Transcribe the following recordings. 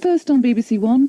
First on BBC One.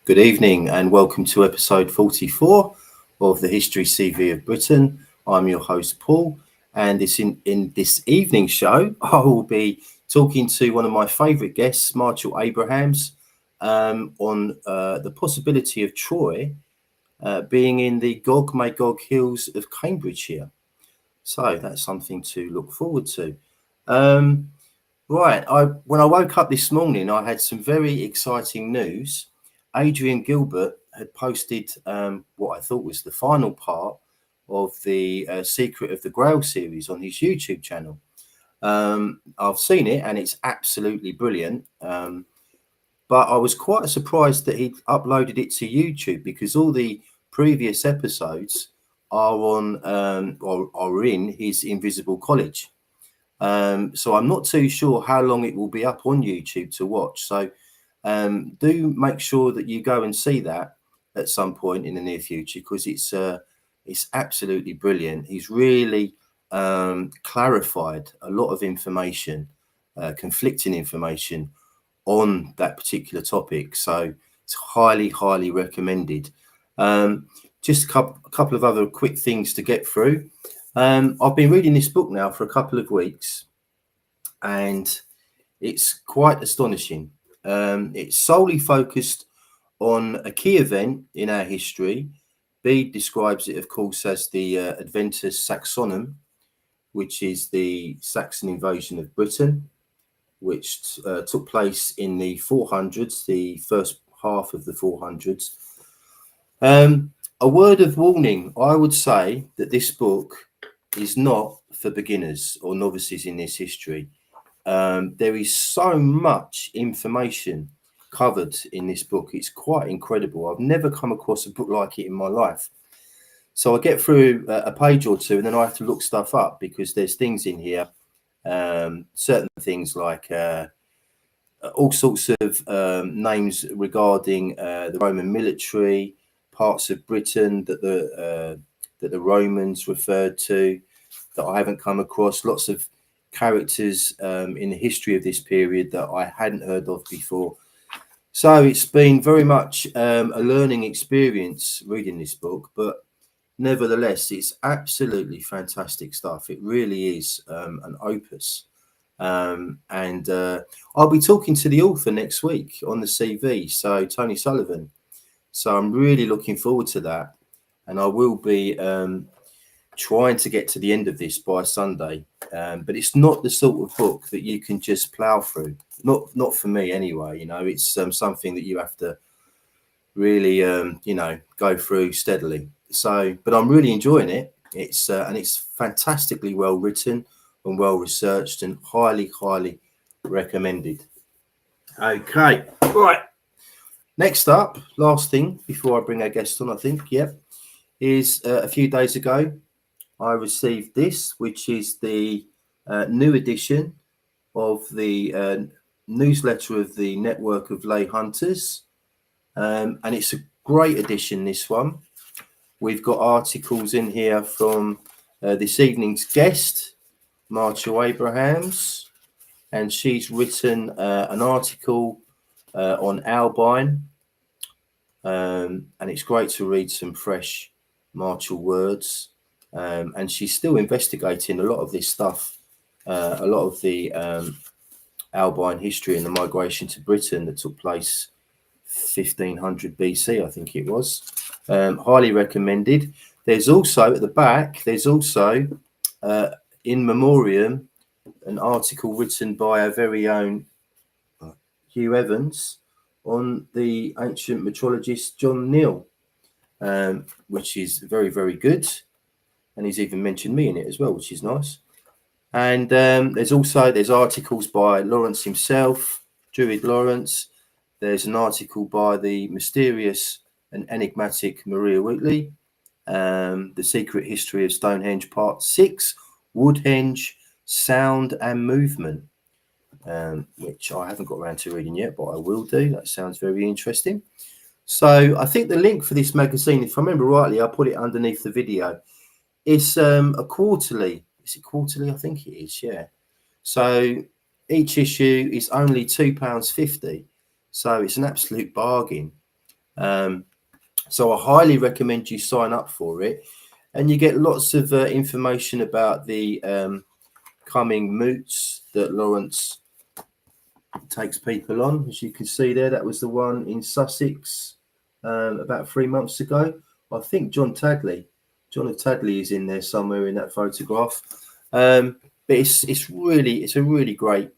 Good evening and welcome to episode 44 of the History CV of Britain. I'm your host Paul, and in this evening show I will be talking to one of my favourite guests, Marchell Abrahams, on the possibility of Troy being in the Gog Magog hills of Cambridgeshire. So that's something to look forward to. When I woke up this morning, I had some very exciting news. Adrian Gilbert had posted what I thought was the final part of the Secret of the Grail series on his YouTube channel. I've seen it and it's absolutely brilliant. But I was quite surprised that he'd uploaded it to YouTube, because all the previous episodes are on or are in his Invisible College. So I'm not too sure how long it will be up on YouTube to watch. So do make sure that you go and see that at some point in the near future, because it's absolutely brilliant. He's really clarified a lot of information, conflicting information on that particular topic. So it's highly recommended. Just a couple of other quick things to get through. I've been reading this book now for a couple of weeks, and it's quite astonishing. It's solely focused on a key event in our history. Bede describes it, of course, as the Adventus Saxonum, which is the Saxon invasion of Britain, which took place in the 400s, the first half of the 400s. A word of warning, I would say that this book is not for beginners or novices in this history. There is so much information covered in this book. It's quite incredible. I've never come across a book like it in my life. So I get through a page or two and then I have to look stuff up, because there's things in here, certain things like all sorts of names regarding the Roman military, parts of Britain that the Romans referred to that I haven't come across, lots of characters in the history of this period that I hadn't heard of before. So it's been very much a learning experience reading this book, but nevertheless, it's absolutely fantastic stuff. It really is an opus. And I'll be talking to the author next week on the CV, so Tony Sullivan. So I'm really looking forward to that. And I will be trying to get to the end of this by Sunday. But it's not the sort of book that you can just plow through. Not for me anyway. You know, it's something that you have to really, go through steadily. So, but I'm really enjoying it. It's and it's fantastically well written and well researched and highly recommended. Okay, right. Next up, last thing before I bring our guest on, I think, is a few days ago, I received this, which is the new edition of the newsletter of the Network of Lay Hunters. And it's a great edition, this one. We've got articles in here from this evening's guest, Marchell Abrahams, and she's written an article on Albine, and it's great to read some fresh Marchell words, and she's still investigating a lot of this stuff a lot of the Albine history and the migration to Britain that took place 1500 BC, I think it was. Highly recommended. There's also at the back, there's also in memoriam an article written by our very own Hugh Evans on the ancient meteorologist John Neal, which is very, very good. And he's even mentioned me in it as well, which is nice. And there's articles by Lawrence himself, Druid Lawrence. There's an article by the mysterious and enigmatic Maria Wheatley, The Secret History of Stonehenge, Part 6, Woodhenge, Sound and Movement, which I haven't got around to reading yet, but I will do. That sounds very interesting. So I think the link for this magazine, if I remember rightly, I put it underneath the video. It's a quarterly. Is it quarterly? I think it is, yeah. So each issue is only £2.50. So it's an absolute bargain. So I highly recommend you sign up for it. And you get lots of information about the coming moots that Lawrence takes people on. As you can see there, that was the one in Sussex about 3 months ago. I think John of Tadley is in there somewhere in that photograph. But it's a really great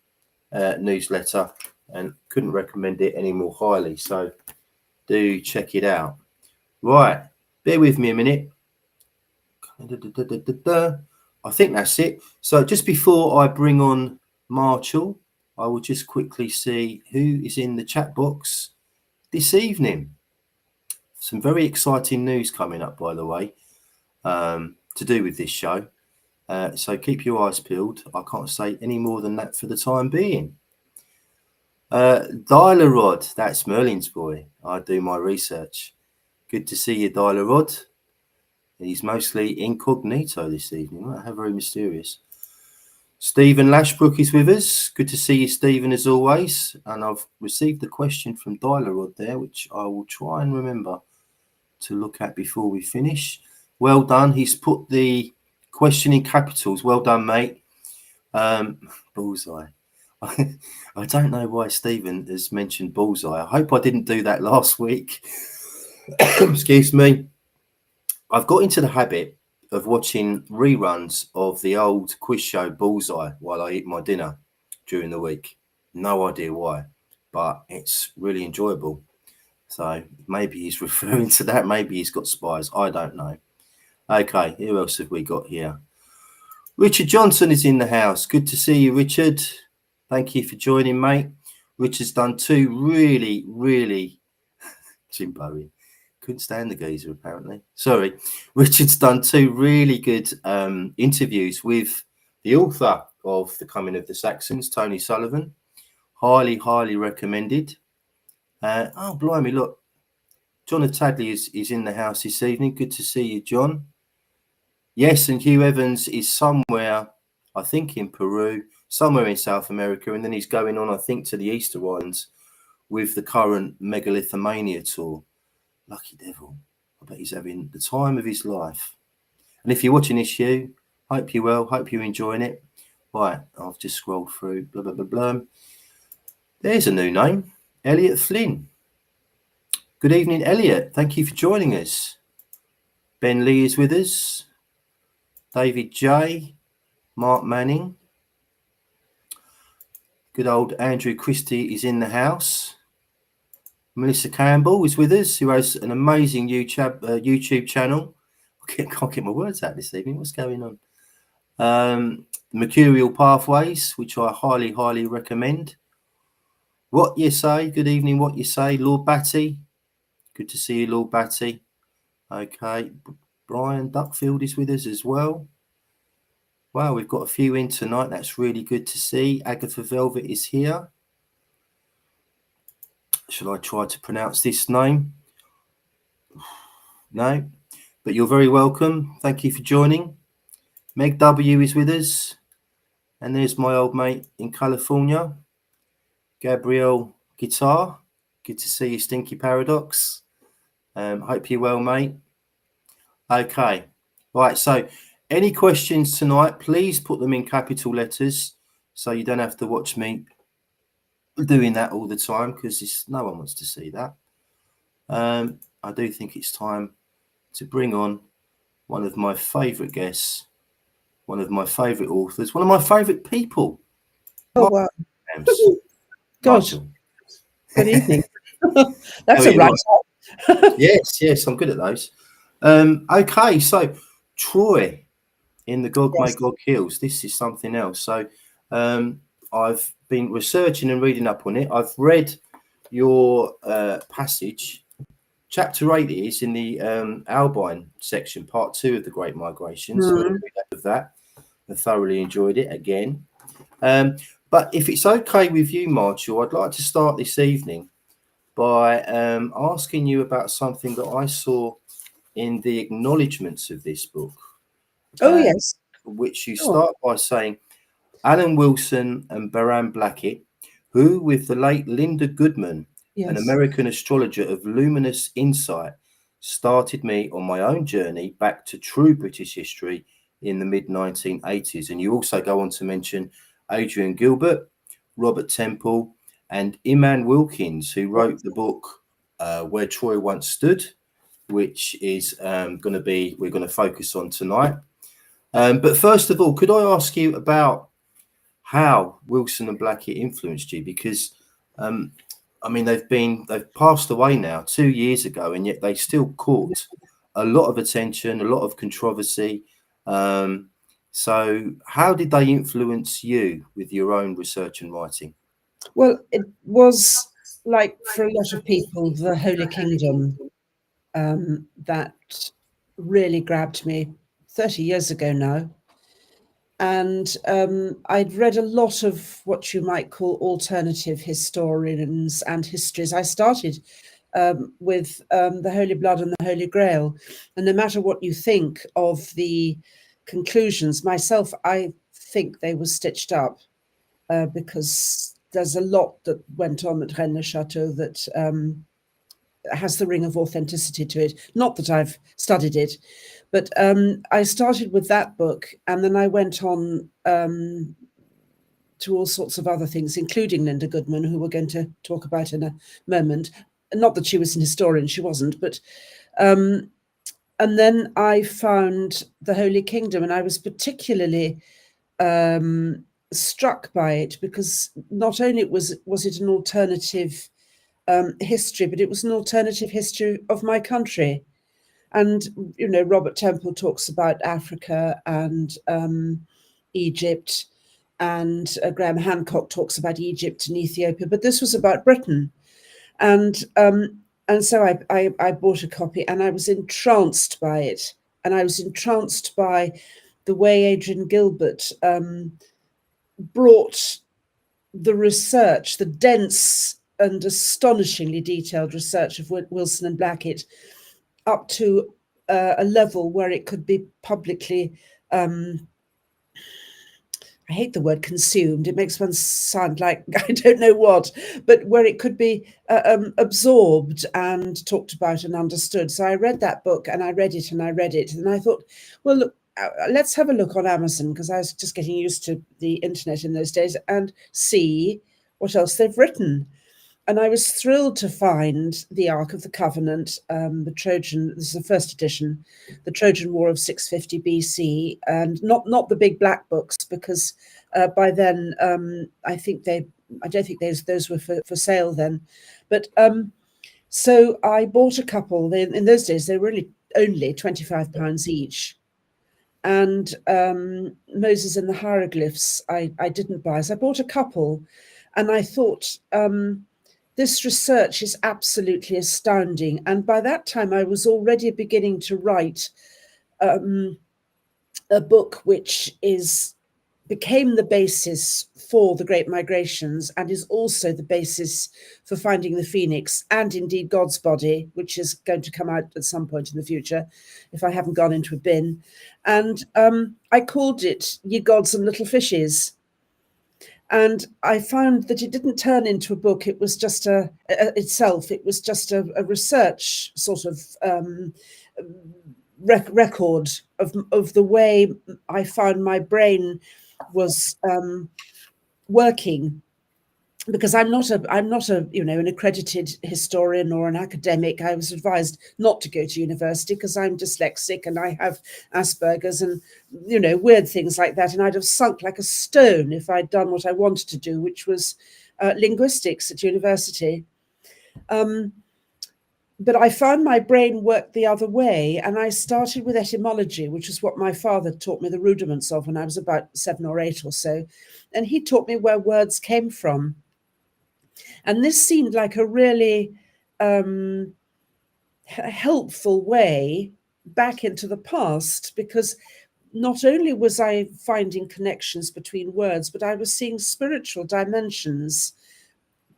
newsletter, and couldn't recommend it any more highly. So do check it out. Right, bear with me a minute. I think that's it. So just before I bring on Marchell, I will just quickly see who is in the chat box this evening. Some very exciting news coming up, by the way, to do with this show. So keep your eyes peeled. I can't say any more than that for the time being. Dialer-Rod, that's Merlin's boy. I do my research. Good to see you, Dialer-Rod. He's mostly incognito this evening. Wow, how very mysterious. Stephen Lashbrook is with us. Good to see you, Stephen, as always. And I've received a question from Dialer-Rod there, which I will try and remember to look at before we finish. Well done. He's put the question in capitals. Well done, mate. Bullseye. I don't know why Stephen has mentioned bullseye. I hope I didn't do that last week. Excuse me. I've got into the habit of watching reruns of the old quiz show Bullseye while I eat my dinner during the week. No idea why, but it's really enjoyable. So maybe he's referring to that. Maybe he's got spies. I don't know. Okay, who else have we got here? Richard Johnson is in the house. Good to see you, Richard. Thank you for joining, mate. Richard's done two really Jim Bowie. Couldn't stand the geezer, apparently. Sorry. Richard's done two really good interviews with the author of The Coming of the Saxons, Tony Sullivan. Highly recommended. Oh, blimey, look. John of Tadley is in the house this evening. Good to see you, John. Yes, and Hugh Evans is somewhere, I think in Peru, somewhere in South America, and then he's going on, I think, to the Easter Islands with the current Megalithomania tour. Lucky devil. I bet he's having the time of his life. And if you're watching this, Hugh, hope you're well. Hope you're enjoying it. Right, I've just scrolled through. Blah, blah, blah, blah. There's a new name. Elliot Flynn. Good evening, Elliot. Thank you for joining us. Ben Lee is with us. David J. Mark Manning. Good old Andrew Christie is in the house. Melissa Campbell is with us, who has an amazing YouTube channel. I can't get my words out this evening. What's going on? Mercurial Pathways, which I highly recommend. What You Say. Good evening, What You Say. Lord Batty. Good to see you, Lord Batty. Okay. Brian Duckfield is with us as well. Wow, we've got a few in tonight. That's really good to see. Agatha Velvet is here. Shall I try to pronounce this name? No, but you're very welcome. Thank you for joining. Meg W is with us. And there's my old mate in California, Gabriel Guitar. Good to see you, Stinky Paradox. Hope you're well, mate. Okay. Right, so any questions tonight, please put them in capital letters so you don't have to watch me doing that all the time, because no one wants to see that. I do think it's time to bring on one of my favourite guests, one of my favourite authors, one of my favourite people. Oh, wow. Gosh. Good evening. That's a right. Yes, I'm good at those. Okay, so Troy in the Gog Magog Hills. This is something else. So I've been researching and reading up on it. I've read your passage. Chapter 8 is in the Albine section, part 2 of the Great Migration. So I read of that. I thoroughly enjoyed it again. But if it's okay with you, Marchell, I'd like to start this evening by asking you about something that I saw in the acknowledgements of this book. Oh, yes. Which you start by saying, Alan Wilson and Baran Blackett, who with the late Linda Goodman, an American astrologer of luminous insight, started me on my own journey back to true British history in the mid-1980s. And you also go on to mention Adrian Gilbert, Robert Temple, and Iman Wilkins, who wrote the book Where Troy Once Stood, which is we're going to focus on tonight. But first of all, could I ask you about how Wilson and Blackett influenced you? Because they've passed away now 2 years ago, and yet they still caught a lot of attention, a lot of controversy. So how did they influence you with your own research and writing? Well, it was like for a lot of people, the Holy Kingdom that really grabbed me 30 years ago now. And I'd read a lot of what you might call alternative historians and histories. I started with the Holy Blood and the Holy Grail. And no matter what you think of the conclusions, myself, I think they were stitched up because there's a lot that went on at Rennes-le-Château that has the ring of authenticity to it. Not that I've studied it, but I started with that book, and then I went on to all sorts of other things, including Linda Goodman, who we're going to talk about in a moment. Not that she was an historian, she wasn't, but and then I found the Holy Kingdom, and I was particularly struck by it because not only was it an alternative history, but it was an alternative history of my country. And, you know, Robert Temple talks about Africa and Egypt, and Graham Hancock talks about Egypt and Ethiopia, but this was about Britain. And so I bought a copy, and I was entranced by it. And I was entranced by the way Adrian Gilbert brought the research, the dense and astonishingly detailed research of Wilson and Blackett up to a level where it could be publicly, I hate the word consumed, it makes one sound like I don't know what, but where it could be absorbed and talked about and understood. So I read that book, and I read it, and I read it, and I thought, well, look, let's have a look on Amazon, because I was just getting used to the internet in those days, and see what else they've written. And I was thrilled to find the Ark of the Covenant, the Trojan, this is the first edition, the Trojan War of 650 BC, and not the big black books, because by then I don't think those were for sale then. But so I bought a couple. In those days, they were only £25 each. And Moses and the Hieroglyphs I didn't buy, so I bought a couple, and I thought, this research is absolutely astounding. And by that time, I was already beginning to write a book which became the basis for the Great Migrations, and is also the basis for finding the Phoenix, and indeed God's Body, which is going to come out at some point in the future, if I haven't gone into a bin. And I called it Ye Gods and Little Fishes. And I found that it didn't turn into a book. It was just it was just a research sort of record of the way I found my brain was working, because I'm not a an accredited historian or an academic. I was advised not to go to university because I'm dyslexic and I have Asperger's and weird things like that, and I'd have sunk like a stone if I'd done what I wanted to do, which was linguistics at university. But I found my brain worked the other way, and I started with etymology, which is what my father taught me the rudiments of when I was about 7 or 8 or so, and he taught me where words came from. And this seemed like a really helpful way back into the past, because not only was I finding connections between words, but I was seeing spiritual dimensions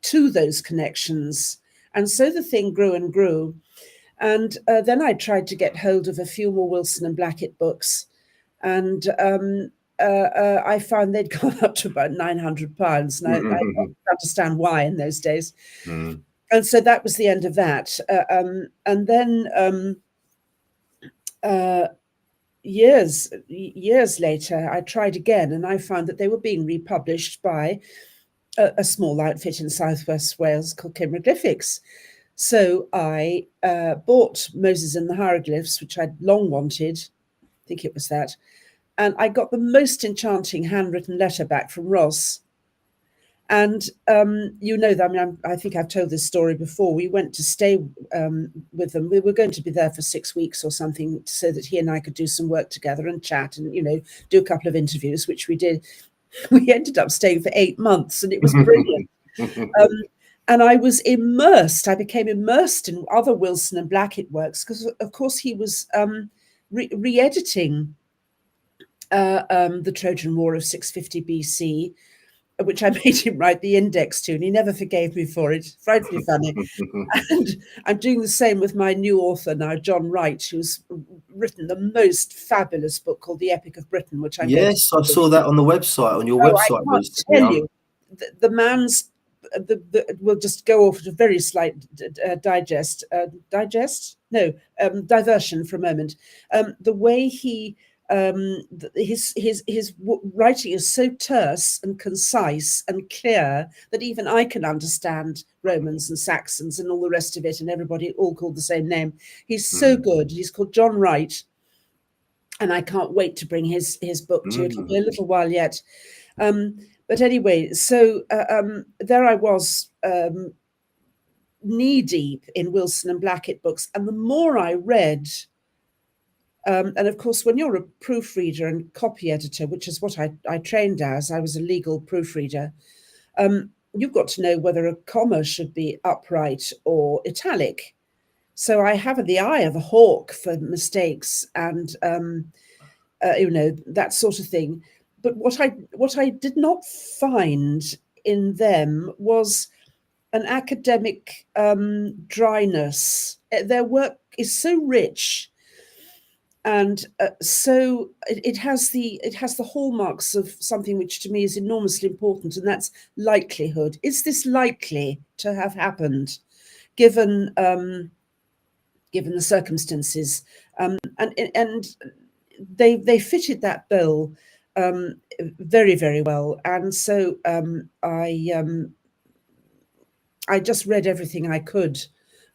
to those connections. And so the thing grew and grew. And then I tried to get hold of a few more Wilson and Blackett books. And I found they'd gone up to about £900. And I don't understand why in those days. Mm. And so that was the end of that. And then years later, I tried again, and I found that they were being republished by a small outfit in Southwest Wales called Cambridgeshire. So I bought Moses and the Hieroglyphs, which I'd long wanted. I think it was that. And I got the most enchanting handwritten letter back from Ross. And that, I think I've told this story before. We went to stay with them. We were going to be there for 6 weeks or something, so that he and I could do some work together and chat and, do a couple of interviews, which we did. We ended up staying for 8 months, and it was brilliant. And I was immersed. I became immersed in other Wilson and Blackett works, because, of course, he was re-editing the Trojan War of 650 BC, which I made him write the index to, and he never forgave me for it. Frightfully funny. And I'm doing the same with my new author now, John Wright, who's written the most fabulous book called The Epic of Britain, which I saw that on the website, on your website. I can't tell you, the man's, we'll just go off at a very slight diversion for a moment. The way he his writing is so terse and concise and clear that even I can understand Romans and Saxons and all the rest of it, and everybody all called the same name. He's so good. He's called John Wright, and I can't wait to bring his book to you. It'll be a little while yet. But anyway, so there I was, knee-deep in Wilson and Blackett books, and the more I read, and of course, when you're a proofreader and copy editor, which is what I trained as, I was a legal proofreader, you've got to know whether a comma should be upright or italic. So I have the eye of a hawk for mistakes and, that sort of thing. But what I did not find in them was an academic dryness. Their work is so rich. And so it has the hallmarks of something which to me is enormously important, and that's likelihood. Is this likely to have happened, given the circumstances? And they fitted that bill very, very well. And so I just read everything I could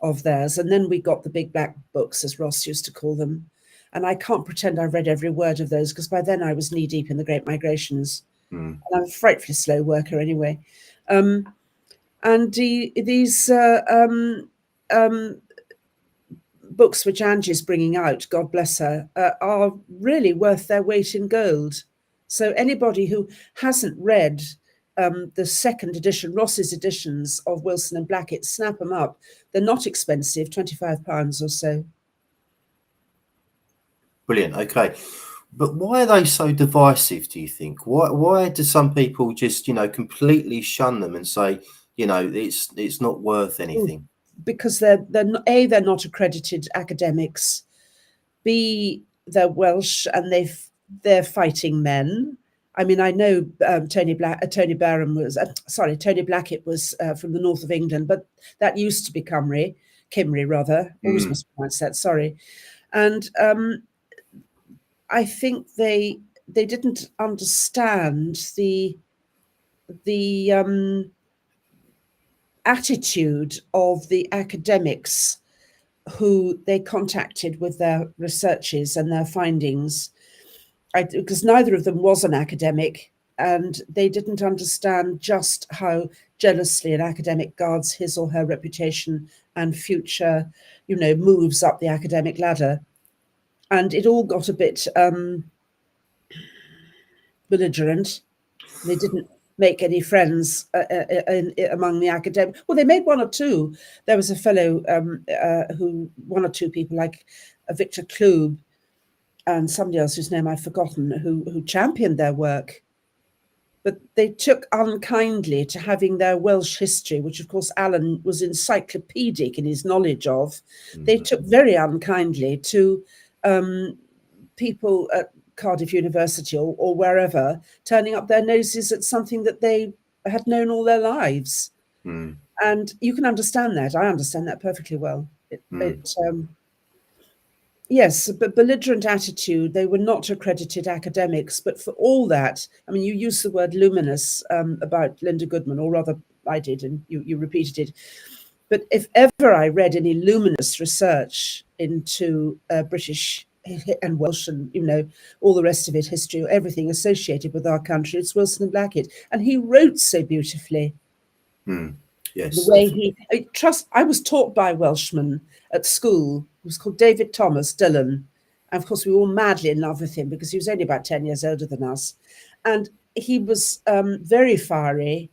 of theirs, and then we got the big black books, as Ross used to call them. And I can't pretend I've read every word of those, because by then I was knee-deep in the Great Migrations. And I'm a frightfully slow worker anyway. And these books which Angie's bringing out, God bless her, are really worth their weight in gold. So anybody who hasn't read the second edition, Ross's editions of Wilson and Blackett, snap them up. They're not expensive, £25 or so. Brilliant. Okay, but why are they so divisive, do you think? Why do some people just completely shun them and say it's not worth anything? Because they're not accredited academics. B, they're Welsh and they're fighting men. I mean, I know Tony Blackett was from the north of England, but that used to be Cymru rather. Always mispronounce that. Sorry. And I think they didn't understand the attitude of the academics who they contacted with their researches and their findings, because neither of them was an academic, and they didn't understand just how jealously an academic guards his or her reputation and future, moves up the academic ladder. And it all got a bit belligerent. They didn't make any friends among the academics. Well, they made one or two. There was a fellow one or two people like Victor Klube and somebody else whose name I've forgotten, who championed their work. But they took unkindly to having their Welsh history, which of course Alan was encyclopedic in his knowledge of. Mm-hmm. They took very unkindly to people at Cardiff University or wherever turning up their noses at something that they had known all their lives. Mm. And you can understand that. I understand that perfectly well. Yes, but belligerent attitude. They were not accredited academics, but for all that, I mean, you used the word luminous about Linda Goodman, or rather I did, and you repeated it. But if ever I read any luminous research into British and Welsh and, all the rest of it, history, or everything associated with our country, it's Wilson and Blackett. And he wrote so beautifully. Yes. The way I was taught by a Welshman at school. He was called David Thomas Dillon. And of course, we were all madly in love with him because he was only about 10 years older than us. And he was very fiery.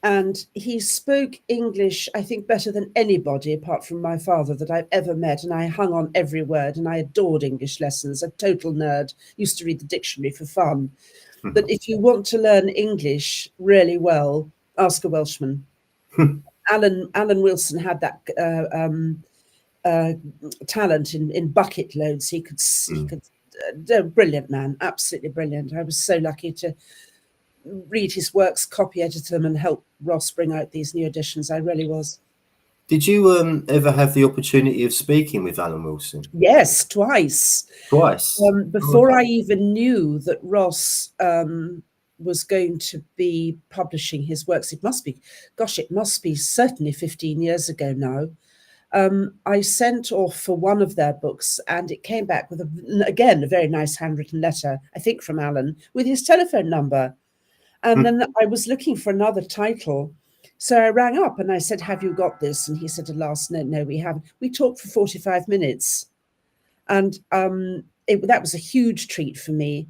And he spoke English, I think, better than anybody, apart from my father, that I've ever met. And I hung on every word, and I adored English lessons, a total nerd, used to read the dictionary for fun. Mm-hmm. But if you want to learn English really well, ask a Welshman. Alan Wilson had that talent in bucket loads. He could brilliant man, absolutely brilliant. I was so lucky to read his works, copy edit them, and help Ross bring out these new editions. I really was. Did you ever have the opportunity of speaking with Alan Wilson? Yes, twice. Before I even knew that Ross was going to be publishing his works, it must be certainly 15 years ago now. I sent off for one of their books, and it came back with a very nice handwritten letter, I think from Alan, with his telephone number. And then I was looking for another title. So I rang up and I said, "Have you got this?" And he said, "Alas, no, we haven't." We talked for 45 minutes. And that was a huge treat for me.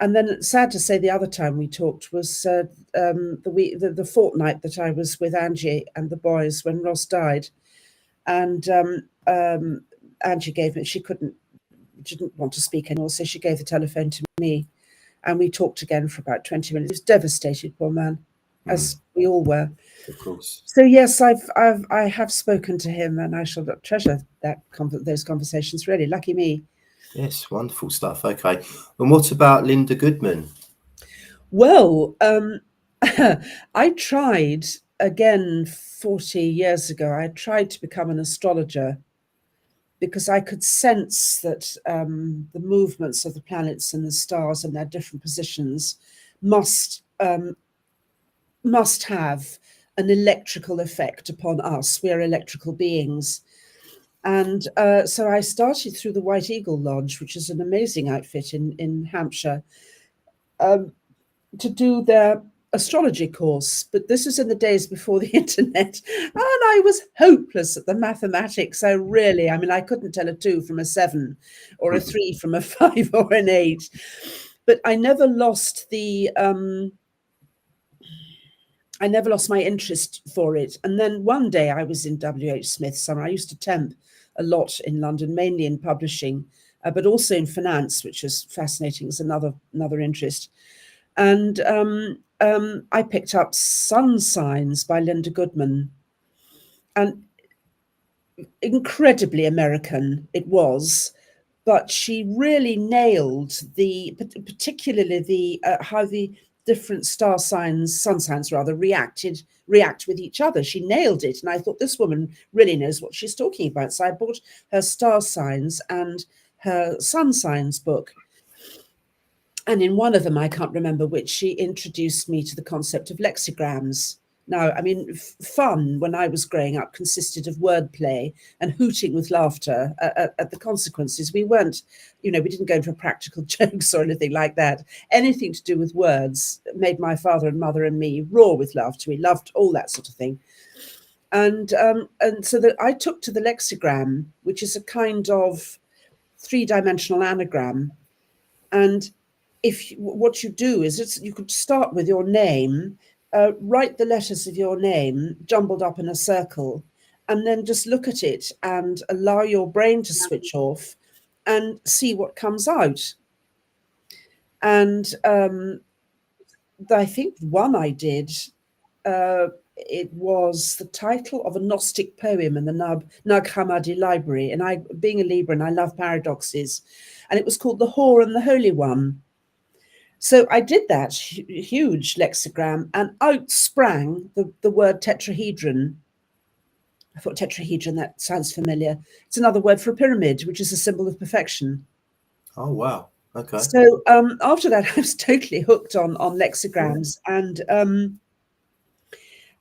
And then, sad to say, the other time we talked was the fortnight that I was with Angie and the boys when Ross died. And Angie she didn't want to speak anymore, so she gave the telephone to me. And we talked again for about 20 minutes. He was devastated, poor man, as we all were. Of course. So yes, I have spoken to him, and I shall treasure those conversations. Really, lucky me. Yes, wonderful stuff. Okay, and what about Linda Goodman? Well, I tried again 40 years ago. I tried to become an astrologer, because I could sense that the movements of the planets and the stars and their different positions must have an electrical effect upon us. We are electrical beings. And so I started through the White Eagle Lodge, which is an amazing outfit in Hampshire, to do their astrology course. But this was in the days before the internet, and I was hopeless at the mathematics. I couldn't tell a 2 from a 7 or a 3 from a 5 or an 8. But I never lost my interest for it. And then one day I was in W.H. Smith's summer. I used to temp a lot in London, mainly in publishing, but also in finance, which is fascinating. It's another interest. And I picked up Sun Signs by Linda Goodman, and incredibly American it was, but she really nailed particularly how the different star signs, sun signs rather, react with each other. She nailed it. And I thought, this woman really knows what she's talking about. So I bought her star signs and her sun signs book. And in one of them, I can't remember which, she introduced me to the concept of lexigrams. Now, I mean, fun when I was growing up consisted of wordplay and hooting with laughter at the consequences. We weren't, we didn't go for practical jokes or anything like that. Anything to do with words made my father and mother and me roar with laughter. We loved all that sort of thing. And so that I took to the lexigram, which is a kind of three-dimensional anagram. And what you do is you could start with your name, write the letters of your name jumbled up in a circle, and then just look at it and allow your brain to switch off and see what comes out. And I think one I did, it was the title of a Gnostic poem in the Nag Hammadi library. And I, being a Libran, I love paradoxes. And it was called The Whore and the Holy One. So I did that huge lexigram, and out sprang the word tetrahedron. I thought, tetrahedron, that sounds familiar. It's another word for a pyramid, which is a symbol of perfection. Oh, wow. Okay. So after that, I was totally hooked on lexigrams. And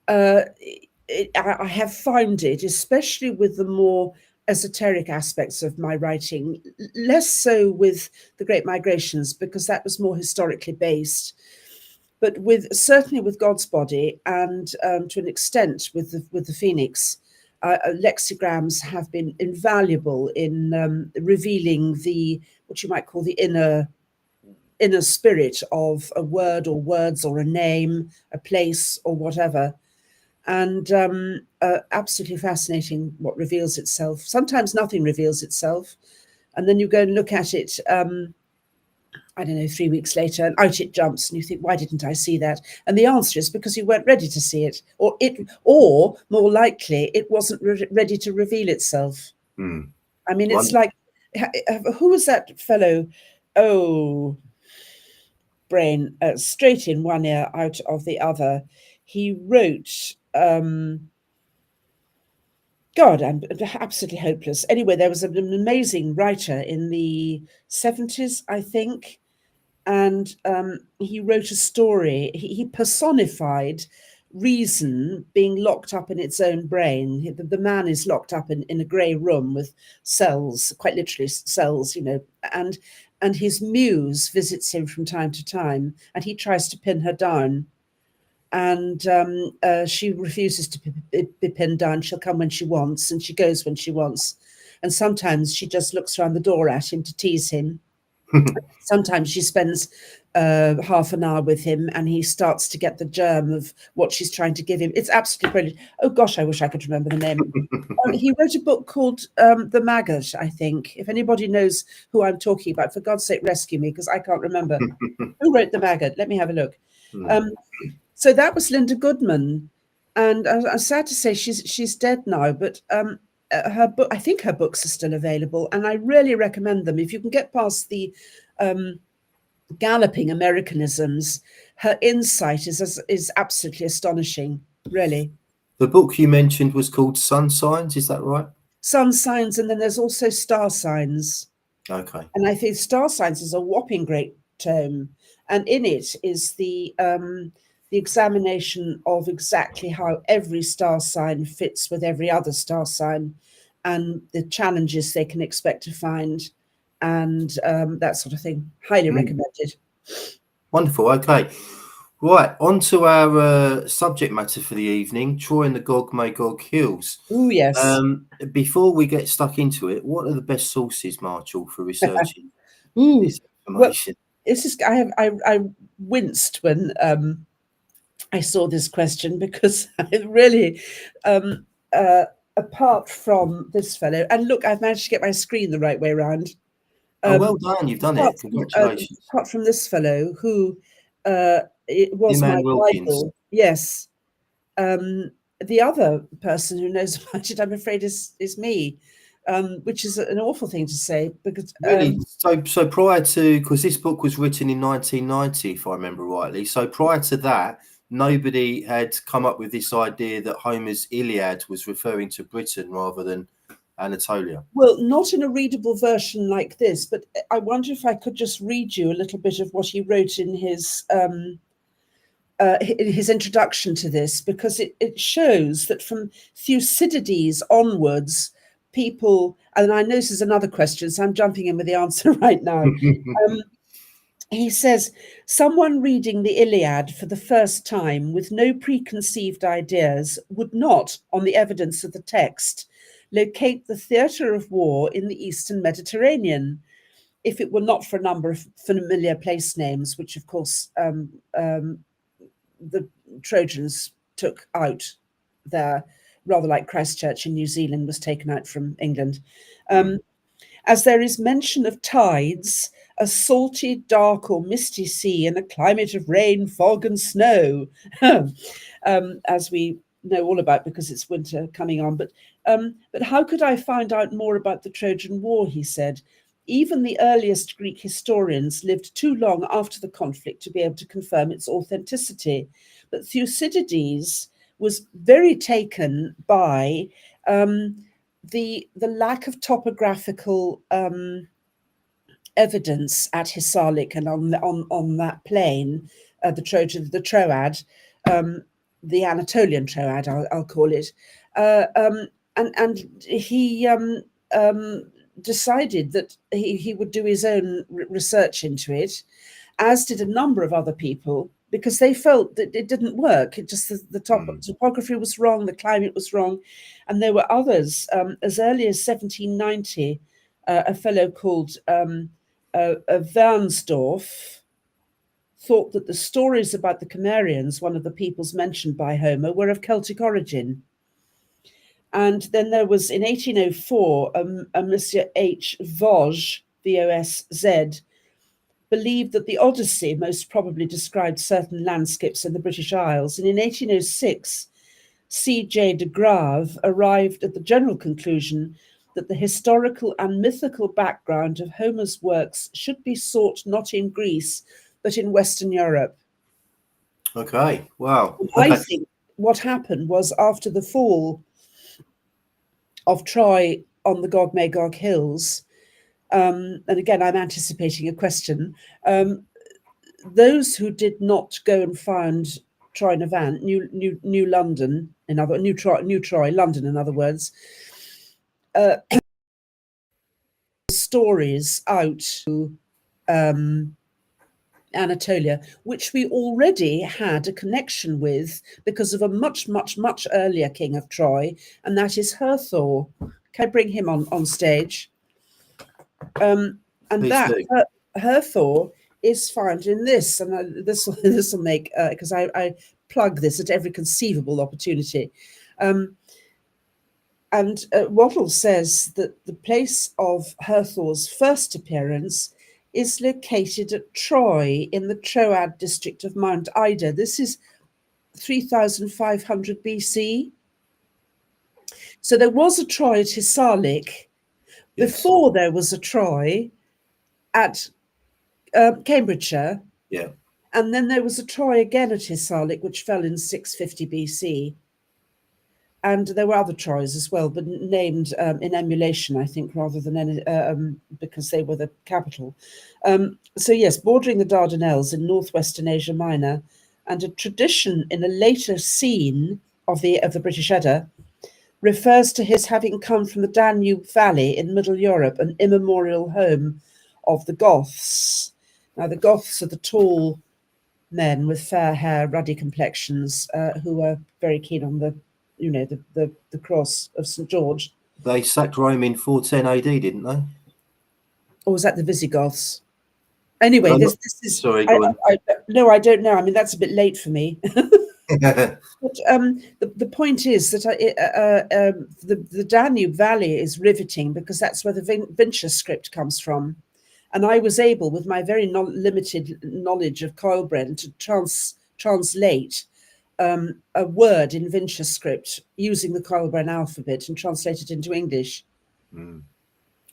I have found it, especially with the more esoteric aspects of my writing, less so with the Great Migrations, because that was more historically based, but certainly with God's Body, and to an extent with the Phoenix, lexigrams have been invaluable in revealing what you might call the inner spirit of a word or words or a name, a place or whatever. And absolutely fascinating what reveals itself. Sometimes nothing reveals itself. And then you go and look at it, I don't know, 3 weeks later, and out it jumps, and you think, why didn't I see that? And the answer is because you weren't ready to see it, or more likely, it wasn't ready to reveal itself. I mean, it's like, who was that fellow? Oh, brain, straight in one ear, out of the other. He wrote, God, I'm absolutely hopeless. Anyway, there was an amazing writer in the 70s, I think, and he wrote a story. He personified reason being locked up in its own brain. The man is locked up in a grey room with cells, quite literally cells, and his muse visits him from time to time, and he tries to pin her down. And she refuses to be pinned down. She'll come when she wants, and she goes when she wants. And sometimes she just looks around the door at him to tease him. Sometimes she spends half an hour with him, and he starts to get the germ of what she's trying to give him. It's absolutely brilliant. Oh gosh, I wish I could remember the name. He wrote a book called The Maggot, I think. If anybody knows who I'm talking about, for God's sake, rescue me, because I can't remember. Who wrote The Maggot? Let me have a look. So that was Linda Goodman, and I'm sad to say she's dead now, but her book, I think her books are still available, and I really recommend them. If you can get past the galloping Americanisms, her insight is absolutely astonishing, really. The book you mentioned was called Sun Signs, is that right? Sun Signs, and then there's also Star Signs. Okay. And I think Star Signs is a whopping great tome, and in it is the examination of exactly how every star sign fits with every other star sign, and the challenges they can expect to find, and that sort of thing. Highly recommended. Wonderful. Okay. Right, on to our subject matter for the evening, Troy and the Gog Magog Hills. Oh, yes. Before we get stuck into it, what are the best sources, Marchell, for researching this information? Well, I winced when I saw this question, because I really, apart from this fellow, and look, I've managed to get my screen the right way around. Well done, you've done it. Congratulations. Apart from this fellow, who it was my Bible. Yes. The other person who knows about it, I'm afraid, is me. which is an awful thing to say because Really? So prior to, because this book was written in 1990, if I remember rightly. So prior to that, nobody had come up with this idea that Homer's Iliad was referring to Britain rather than Anatolia. well, not in a readable version like this, but I wonder if I could just read you a little bit of what he wrote in his introduction to this, because it shows that from Thucydides onwards, people, and I know this is another question, so I'm jumping in with the answer right now. He says, someone reading the Iliad for the first time with no preconceived ideas would not, on the evidence of the text, locate the theatre of war in the Eastern Mediterranean, if it were not for a number of familiar place names, which of course the Trojans took out there, rather like Christchurch in New Zealand was taken out from England. As there is mention of tides, a salty, dark or misty sea in a climate of rain, fog and snow, as we know all about because it's winter coming on. But how could I find out more about the Trojan War, he said. Even the earliest Greek historians lived too long after the conflict to be able to confirm its authenticity. But Thucydides was very taken by the lack of topographical evidence at Hissarlik and on that plain, the Troad, the Anatolian Troad, I'll call it, and he decided that he would do his own research into it, as did a number of other people, because they felt that it didn't work. It just the topography was wrong, the climate was wrong, and there were others as early as 1790. A fellow called Wernsdorf thought that the stories about the Cimmerians, one of the peoples mentioned by Homer, were of Celtic origin. And then there was, in 1804, a Monsieur H. Vosges, V-O-S-Z, believed that the Odyssey most probably described certain landscapes in the British Isles. And in 1806, C.J. de Grave arrived at the general conclusion that the historical and mythical background of Homer's works should be sought not in Greece, but in Western Europe. Okay, wow. I think what happened was, after the fall of Troy on the Gog Magog hills, and again, I'm anticipating a question, those who did not go and found Troy Navant, New London, New Troy, London, in other words, stories out to Anatolia, which we already had a connection with because of a much, much, much earlier king of Troy, and that is Herthor. Can I bring him on stage? And Please that do. Herthor is found in this, and this will make, because I plug this at every conceivable opportunity. And Wattle says that the place of Herthor's first appearance is located at Troy in the Troad district of Mount Ida. This is 3500 BC. So there was a Troy at Hissarlik. Yes. Before there was a Troy at Cambridgeshire. Yeah. And then there was a Troy again at Hissarlik, which fell in 650 BC. And there were other Troys as well, but named in emulation, I think, rather than because they were the capital. So yes, bordering the Dardanelles in northwestern Asia Minor, and a tradition in a later scene of the British Edda refers to his having come from the Danube Valley in Middle Europe, an immemorial home of the Goths. Now, the Goths are the tall men with fair hair, ruddy complexions, who are very keen on the cross of St. George. They sacked Rome in 410 AD, didn't they? Or was that the Visigoths? Anyway, this is... Sorry, go on. No, I don't know. I mean, that's a bit late for me. But the point is that the Danube Valley is riveting because that's where the Vincher script comes from. And I was able, with my very limited knowledge of Coilbren, to translate a word in Vincher script using the Coilbren alphabet and translate it into English.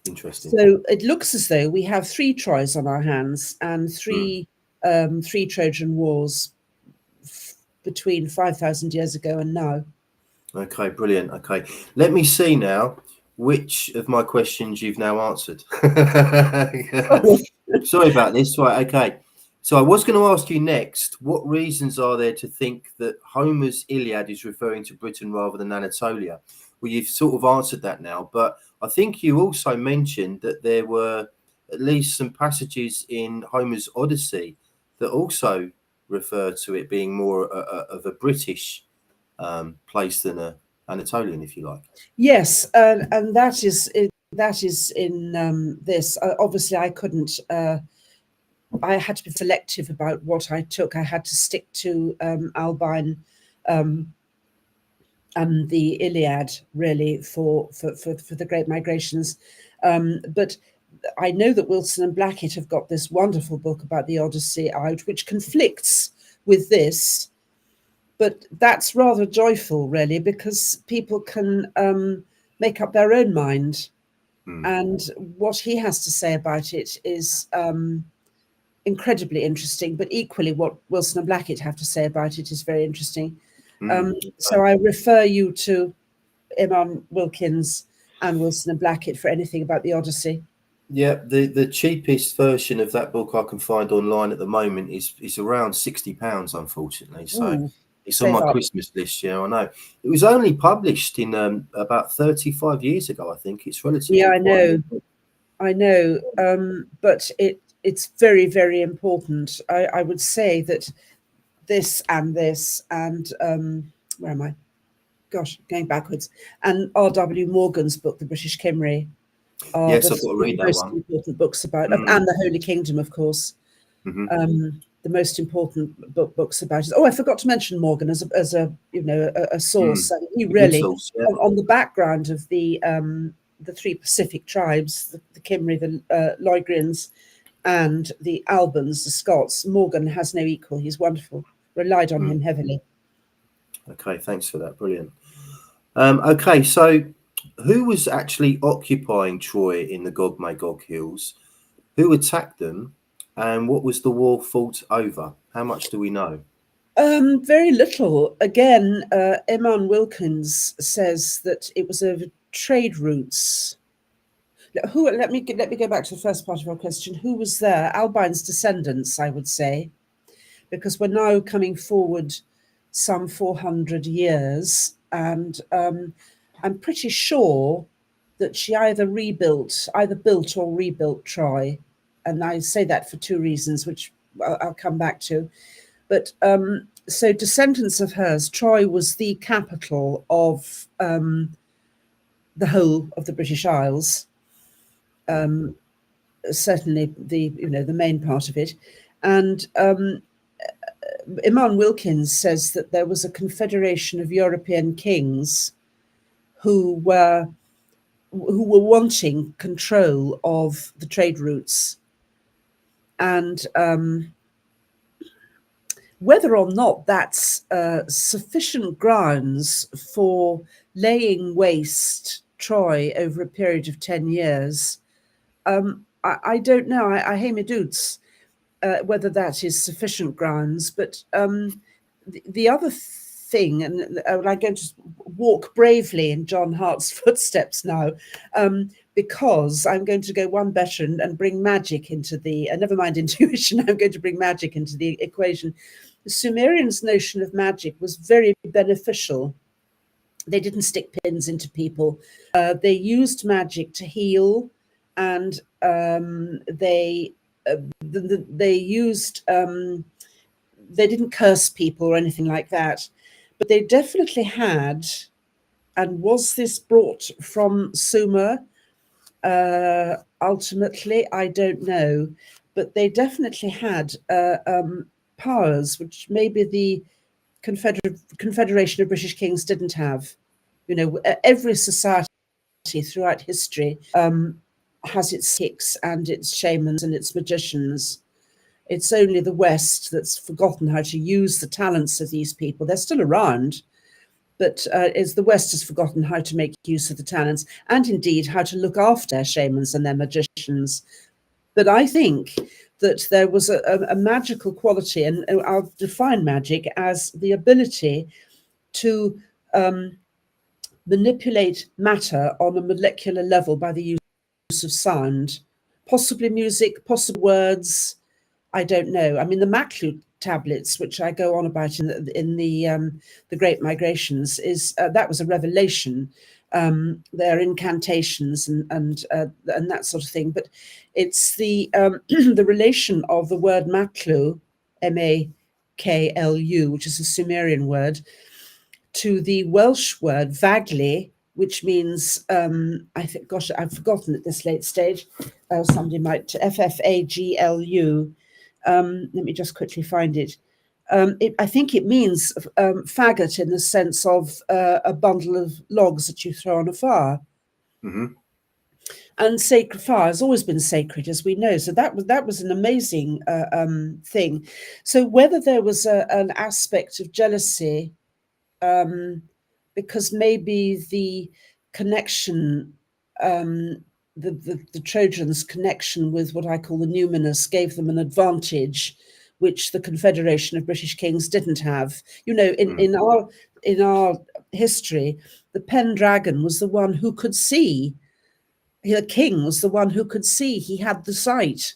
Interesting. So it looks as though we have 3 Troys on our hands and three Trojan Wars between 5,000 years ago and now. Okay, brilliant. Okay, let me see now which of my questions you've now answered. Sorry about this. Right, okay. So I was going to ask you next, what reasons are there to think that Homer's Iliad is referring to Britain rather than Anatolia? Well, you've sort of answered that now, but I think you also mentioned that there were at least some passages in Homer's Odyssey that also refer to it being more of a British place than a Anatolian, if you like. Yes, and that is in this. Obviously, I couldn't. I had to be selective about what I took. I had to stick to Albine and the Iliad, really, for the Great Migrations. But I know that Wilson and Blackett have got this wonderful book about the Odyssey out, which conflicts with this. But that's rather joyful, really, because people can make up their own mind. And what he has to say about it is incredibly interesting, but equally what Wilson and Blackett have to say about it is very interesting. So I refer you to Imam Wilkins and Wilson and Blackett for anything about the Odyssey. Yeah, the cheapest version of that book I can find online at the moment is around £60, unfortunately. So Ooh, it's on my Christmas list. Yeah, I know. It was only published in about 35 years ago, I think. It's relatively. Yeah, I know. But it's very, very important. I would say that this and where am I? Gosh, going backwards. And R.W. Morgan's book, The British Cymry, are yes, I've got to read that most one. important books about, and the Holy Kingdom, of course. The most important books about it. Oh, I forgot to mention Morgan as a source. He really, on the background of the 3 Pacific tribes, the Cymry, the Loegrians, and the Albans, the Scots, Morgan has no equal. He's wonderful. Relied on him heavily. Okay, thanks for that. Brilliant. Okay, so who was actually occupying Troy in the Gog Magog Hills? Who attacked them? And what was the war fought over? How much do we know? Very little. Again, Imam Wilkins says that it was over trade routes. Let me go back to the first part of our question. Who was there? Albine's descendants, I would say, because we're now coming forward some 400 years, and I'm pretty sure that she either built or rebuilt Troy. And I say that for 2 reasons, which I'll come back to. But so descendants of hers, Troy was the capital of the whole of the British Isles, certainly the main part of it. And Imam Wilkins says that there was a confederation of European kings who were wanting control of the trade routes. And whether or not that's sufficient grounds for laying waste Troy over a period of 10 years, I don't know. I hear me dudes whether that is sufficient grounds. But the other thing, and I'm going to walk bravely in John Hart's footsteps now, because I'm going to go one better and bring magic into the, never mind intuition, I'm going to bring magic into the equation. The Sumerians' notion of magic was very beneficial. They didn't stick pins into people. They used magic to heal, and they used, they didn't curse people or anything like that. But they definitely had, and was this brought from Sumer? Ultimately, I don't know, but they definitely had powers which maybe the Confederation of British Kings didn't have. Every society throughout history has its psychics and its shamans and its magicians. It's only the West that's forgotten how to use the talents of these people. They're still around, but is the West has forgotten how to make use of the talents, and indeed how to look after shamans and their magicians. But I think that there was a magical quality, and I'll define magic as the ability to manipulate matter on a molecular level by the use of sound, possibly music, possible words. I don't know. I mean, the Maklu tablets, which I go on about in the Great Migrations, is that was a revelation. They're incantations and that sort of thing. But it's the the relation of the word Maklu, Maklu, which is a Sumerian word, to the Welsh word Fagli, which means I think, gosh, I've forgotten at this late stage. Somebody might Ffaglu. Let me just quickly find it. I think it means faggot in the sense of a bundle of logs that you throw on a fire. Mm-hmm. And sacred fire has always been sacred, as we know. So that was an amazing thing. So whether there was an aspect of jealousy, because maybe the connection, the Trojans' connection with what I call the numinous gave them an advantage, which the Confederation of British Kings didn't have. You know, in our history, the Pendragon was the one who could see. The king was the one who could see. He had the sight.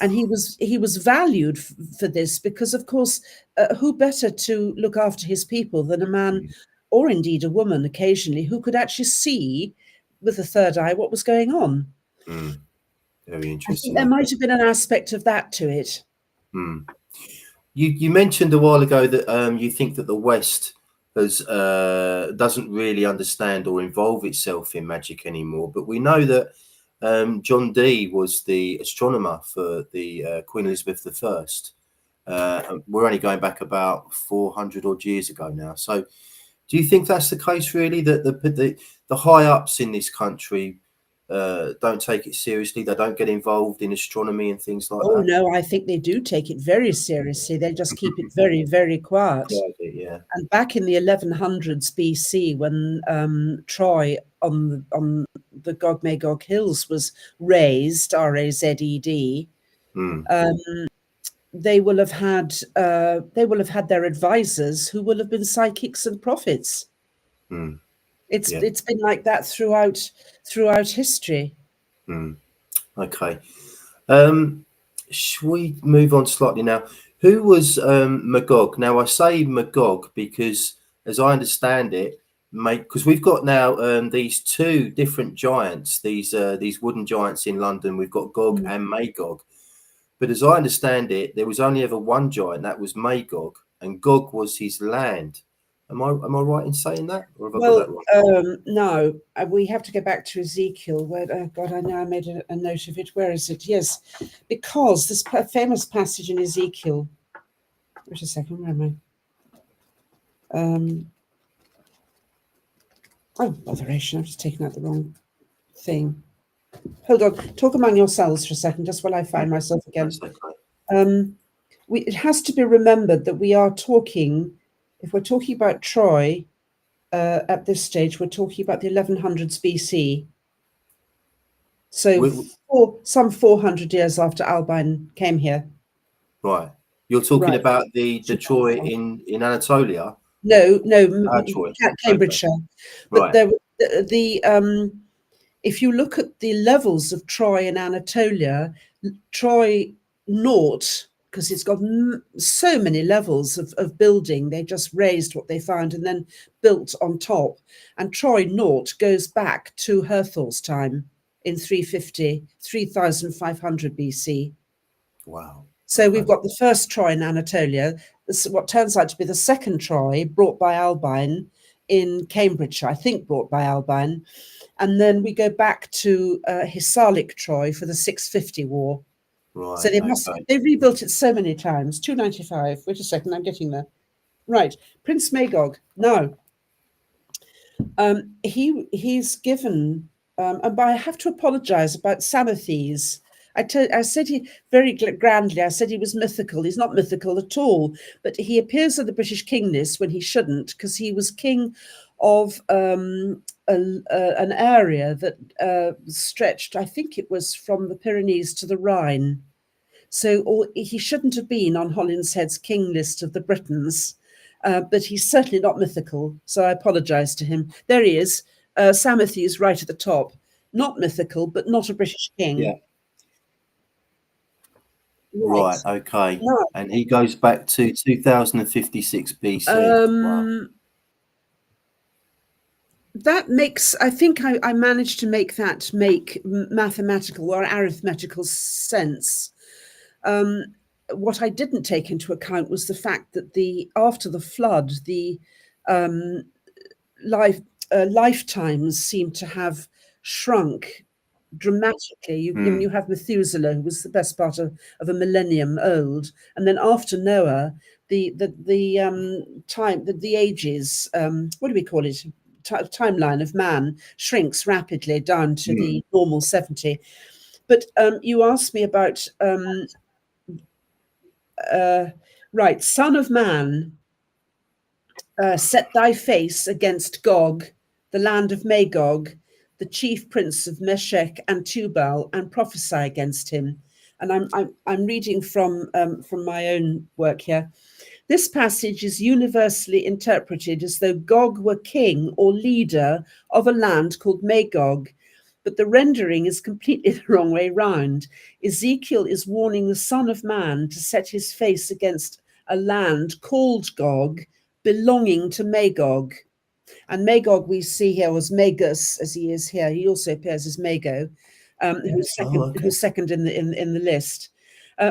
And he was valued for this because, of course, who better to look after his people than a man, or indeed a woman occasionally, who could actually see with the third eye what was going on. Very interesting. I think there might have been an aspect of that to it. You mentioned a while ago that you think that the West doesn't really understand or involve itself in magic anymore, but we know that John Dee was the astronomer for the Queen Elizabeth I. We're only going back about 400 odd years ago now. So do you think that's the case, really, that the high ups in this country don't take it seriously? They don't get involved in astronomy and things like that? Oh, no, I think they do take it very seriously. They just keep it very, very quiet. Yeah. And back in the 1100s BC, when Troy on the Gog Magog hills was razed, R-A-Z-E-D, they will have had their advisors who will have been psychics and prophets. It's been like that throughout history. Okay. Shall we move on slightly now? Who was Magog? Now I say Magog because, as I understand it, because we've got now these two different giants, these wooden giants in London. We've got Gog and Magog, but as I understand it, there was only ever one giant, that was Magog, and Gog was his land. Am I right in saying that? Or have I got that wrong? No, we have to go back to Ezekiel. Where, oh God, I know I made a note of it. Where is it? Yes, because this famous passage in Ezekiel. Wait a second, where am I? Oh, botheration! I've just taken out the wrong thing. Hold on. Talk among yourselves for a second, just while I find myself again. It has to be remembered that we are talking. If we're talking about Troy, at this stage, we're talking about the 1100s BC. So some 400 years after Albine came here. Right. You're talking about the Troy in Anatolia? No, Cambridgeshire. Right. But if you look at the levels of Troy in Anatolia, Troy North, because it's got so many levels of building, they just raised what they found and then built on top. And Troy North goes back to Herthor's time in 3500 BC. Wow. So we've got the first Troy in Anatolia, what turns out to be the second Troy brought by Albine in Cambridgeshire, I think brought by Albine. And then we go back to Hisarlik Troy for the 650 war. Right. So they rebuilt it so many times. 295. Wait a second, I'm getting there. Right, Prince Magog. Now, he's given, and I have to apologise about Samathes. I said he very grandly. I said he was mythical. He's not mythical at all, but he appears at the British king list when he shouldn't, because he was king of an area that stretched. I think it was from the Pyrenees to the Rhine. So he shouldn't have been on Holinshed's king list of the Britons, but he's certainly not mythical. So I apologise to him. There he is, Samathes right at the top. Not mythical, but not a British king. Yeah. Right. Okay. No. And he goes back to 2056 BC. Wow. That makes, I think I managed to make that make mathematical or arithmetical sense. What I didn't take into account was the fact that after the flood, the lifetimes seem to have shrunk dramatically. You have Methuselah, who was the best part of a millennium old, and then after Noah, the ages, what do we call it? Timeline of man shrinks rapidly down to the normal 70. But you asked me about right, Son of Man, set thy face against Gog, the land of Magog, the chief prince of Meshech and Tubal, and prophesy against him. And I'm reading from my own work here. This passage is universally interpreted as though Gog were king or leader of a land called Magog, but the rendering is completely the wrong way round. Ezekiel is warning the Son of Man to set his face against a land called Gog, belonging to Magog. And Magog we see here was Magus, as he is here. He also appears as Mago, who's second in the list.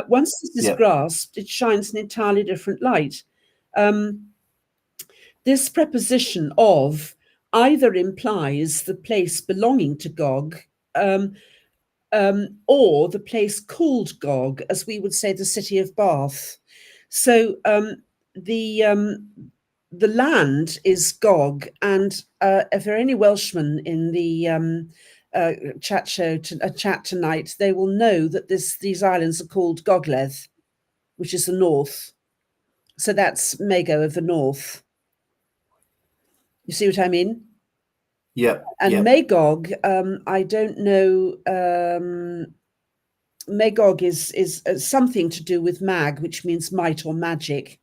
Once this is grasped, it shines an entirely different light. This preposition of either implies the place belonging to Gog, or the place called Gog, as we would say the city of Bath. So the land is Gog, and if there are any Welshmen in the chat tonight, they will know that these islands are called Gogledd, which is the north. So that's Mago of the north. You see what I mean? Yeah. And Magog, I don't know. Magog is something to do with mag, which means might or magic.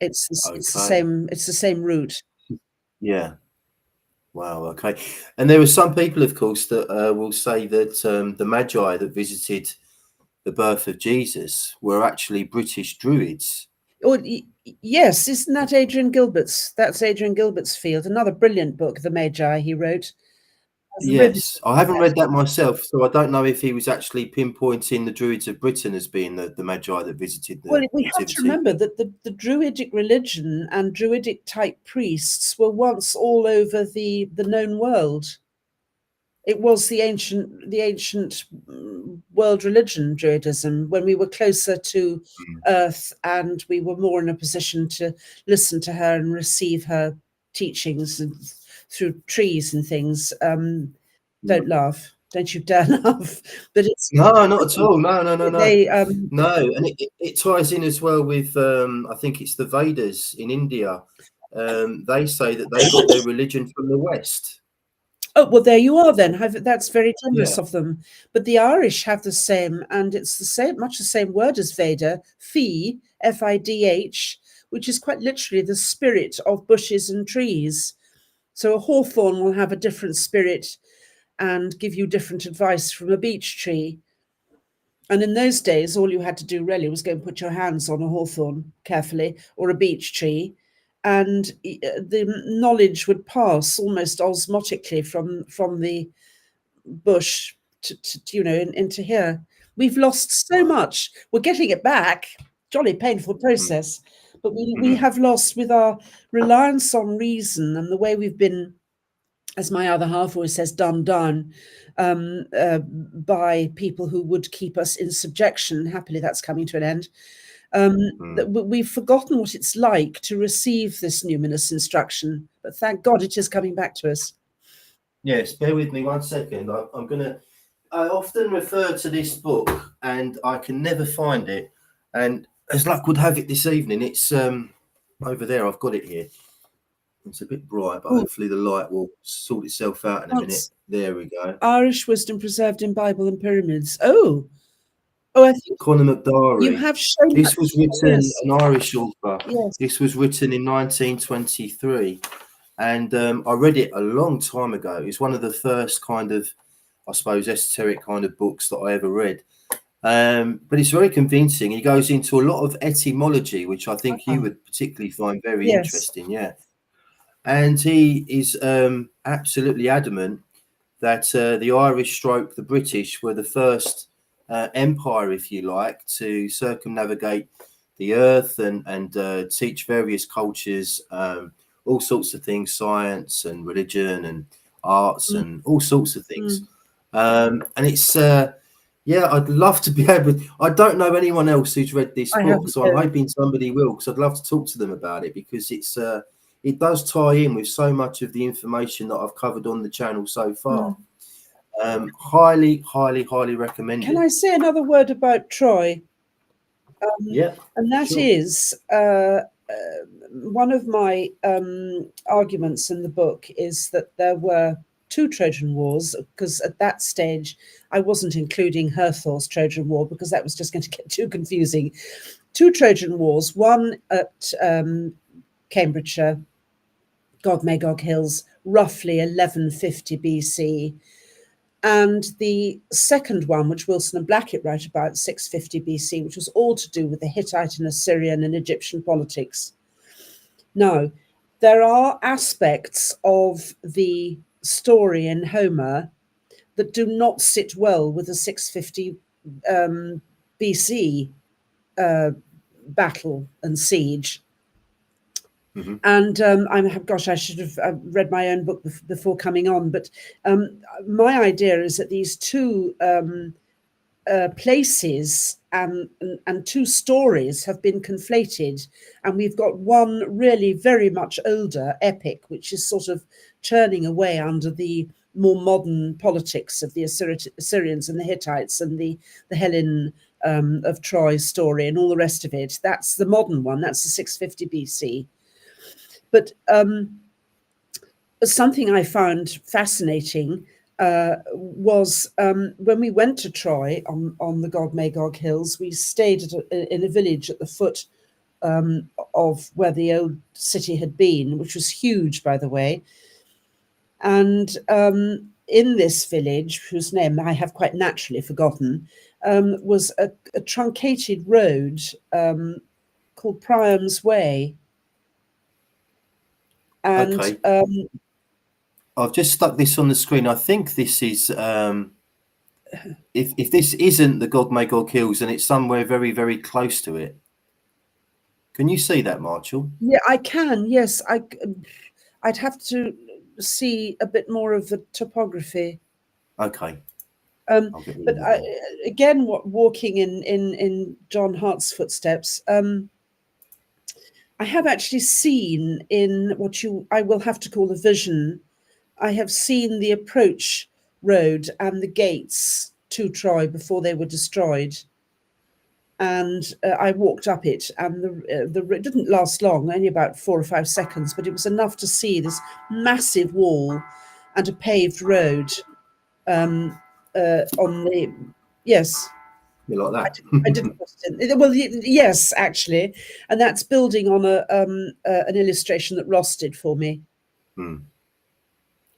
It's the same. It's the same root. Yeah. Wow. Okay. And there are some people, of course, that will say that the Magi that visited the birth of Jesus were actually British Druids. Oh, yes. Isn't that Adrian Gilbert's? That's Adrian Gilbert's field. Another brilliant book, The Magi, he wrote. Yes, I haven't read that myself, so I don't know if he was actually pinpointing the Druids of Britain as being the Magi that visited the Well, we have to remember that the Druidic religion and Druidic type priests were once all over the known world. It was the ancient world religion, Druidism, when we were closer to Earth and we were more in a position to listen to her and receive her teachings and through trees and things. Don't laugh. Don't you dare laugh. But it's no, not at all. No. No, and it ties in as well with I think it's the Vedas in India. They say that they got their religion from the West. Oh, well, there you are then. That's very generous of them. But the Irish have the same, and it's the same, much the same word as Veda, Fi, F-I-D-H, which is quite literally the spirit of bushes and trees. So a hawthorn will have a different spirit and give you different advice from a beech tree. And in those days, all you had to do really was go and put your hands on a hawthorn carefully or a beech tree, and the knowledge would pass almost osmotically from the bush to into here. We've lost so much. We're getting it back. Jolly painful process. But we have lost, with our reliance on reason and the way we've been, as my other half always says, dumbed down by people who would keep us in subjection. Happily, that's coming to an end. We've forgotten what it's like to receive this numinous instruction, but thank God it is coming back to us. Yes, bear with me 1 second. I'm going to I often refer to this book and I can never find it. And as luck would have it this evening, it's over there. I've got it here. It's a bit bright, but hopefully the light will sort itself out in a minute. There we go. Irish Wisdom Preserved in Bible and Pyramids. Oh, I think Conor McDarry. you have shown this was written, an Irish author. Yes. This was written in 1923. And I read it a long time ago. It's one of the first kind of, I suppose, esoteric kind of books that I ever read. But it's very convincing. He goes into a lot of etymology, which I think you would particularly find very interesting. Yeah. And he is absolutely adamant that the Irish stroke the British were the first empire, if you like, to circumnavigate the earth and teach various cultures all sorts of things, science and religion and arts and all sorts of things. And it's, I'd love to be able to, I don't know anyone else who's read this book, so I'm hoping somebody will, because I'd love to talk to them about it, because it's, it does tie in with so much of the information that I've covered on the channel so far. Highly, highly, highly recommended. Can I say another word about Troy? And that is one of my arguments in the book is that there were 2 Trojan Wars, because at that stage I wasn't including Herthor's Trojan War because that was just going to get too confusing. 2 Trojan Wars, one at Cambridgeshire, Gog Magog Hills, roughly 1150 BC. And the second one, which Wilson and Blackett write about, 650 BC, which was all to do with the Hittite and Assyrian and Egyptian politics. Now, there are aspects of the story in Homer that do not sit well with the 650 BC battle and siege. And I should have read my own book before coming on. But my idea is that these 2 places and 2 stories have been conflated. And we've got one really very much older epic, which is sort of churning away under the more modern politics of the Assyrians and the Hittites and the Helen of Troy story and all the rest of it. That's the modern one. That's the 650 BC. But something I found fascinating was when we went to Troy on the Gog Magog Hills, we stayed in a village at the foot of where the old city had been, which was huge, by the way. And in this village, whose name I have quite naturally forgotten, was a truncated road called Priam's Way. And I've just stuck this on the screen. I think this is, if this isn't the Gog Magog Hills, and it's somewhere very, very close to it. Can you see that, Marchell? Yeah, I can. Yes, I'd have to see a bit more of the topography. Okay. But again, walking in John Hart's footsteps, I have actually seen in what I will have to call a vision, I have seen the approach road and the gates to Troy before they were destroyed. And I walked up it, and it didn't last long, only about 4 or 5 seconds, but it was enough to see this massive wall and a paved road on the, yes. You like that? I didn't put it in. Well, yes, actually, and that's building on an illustration that Ross did for me.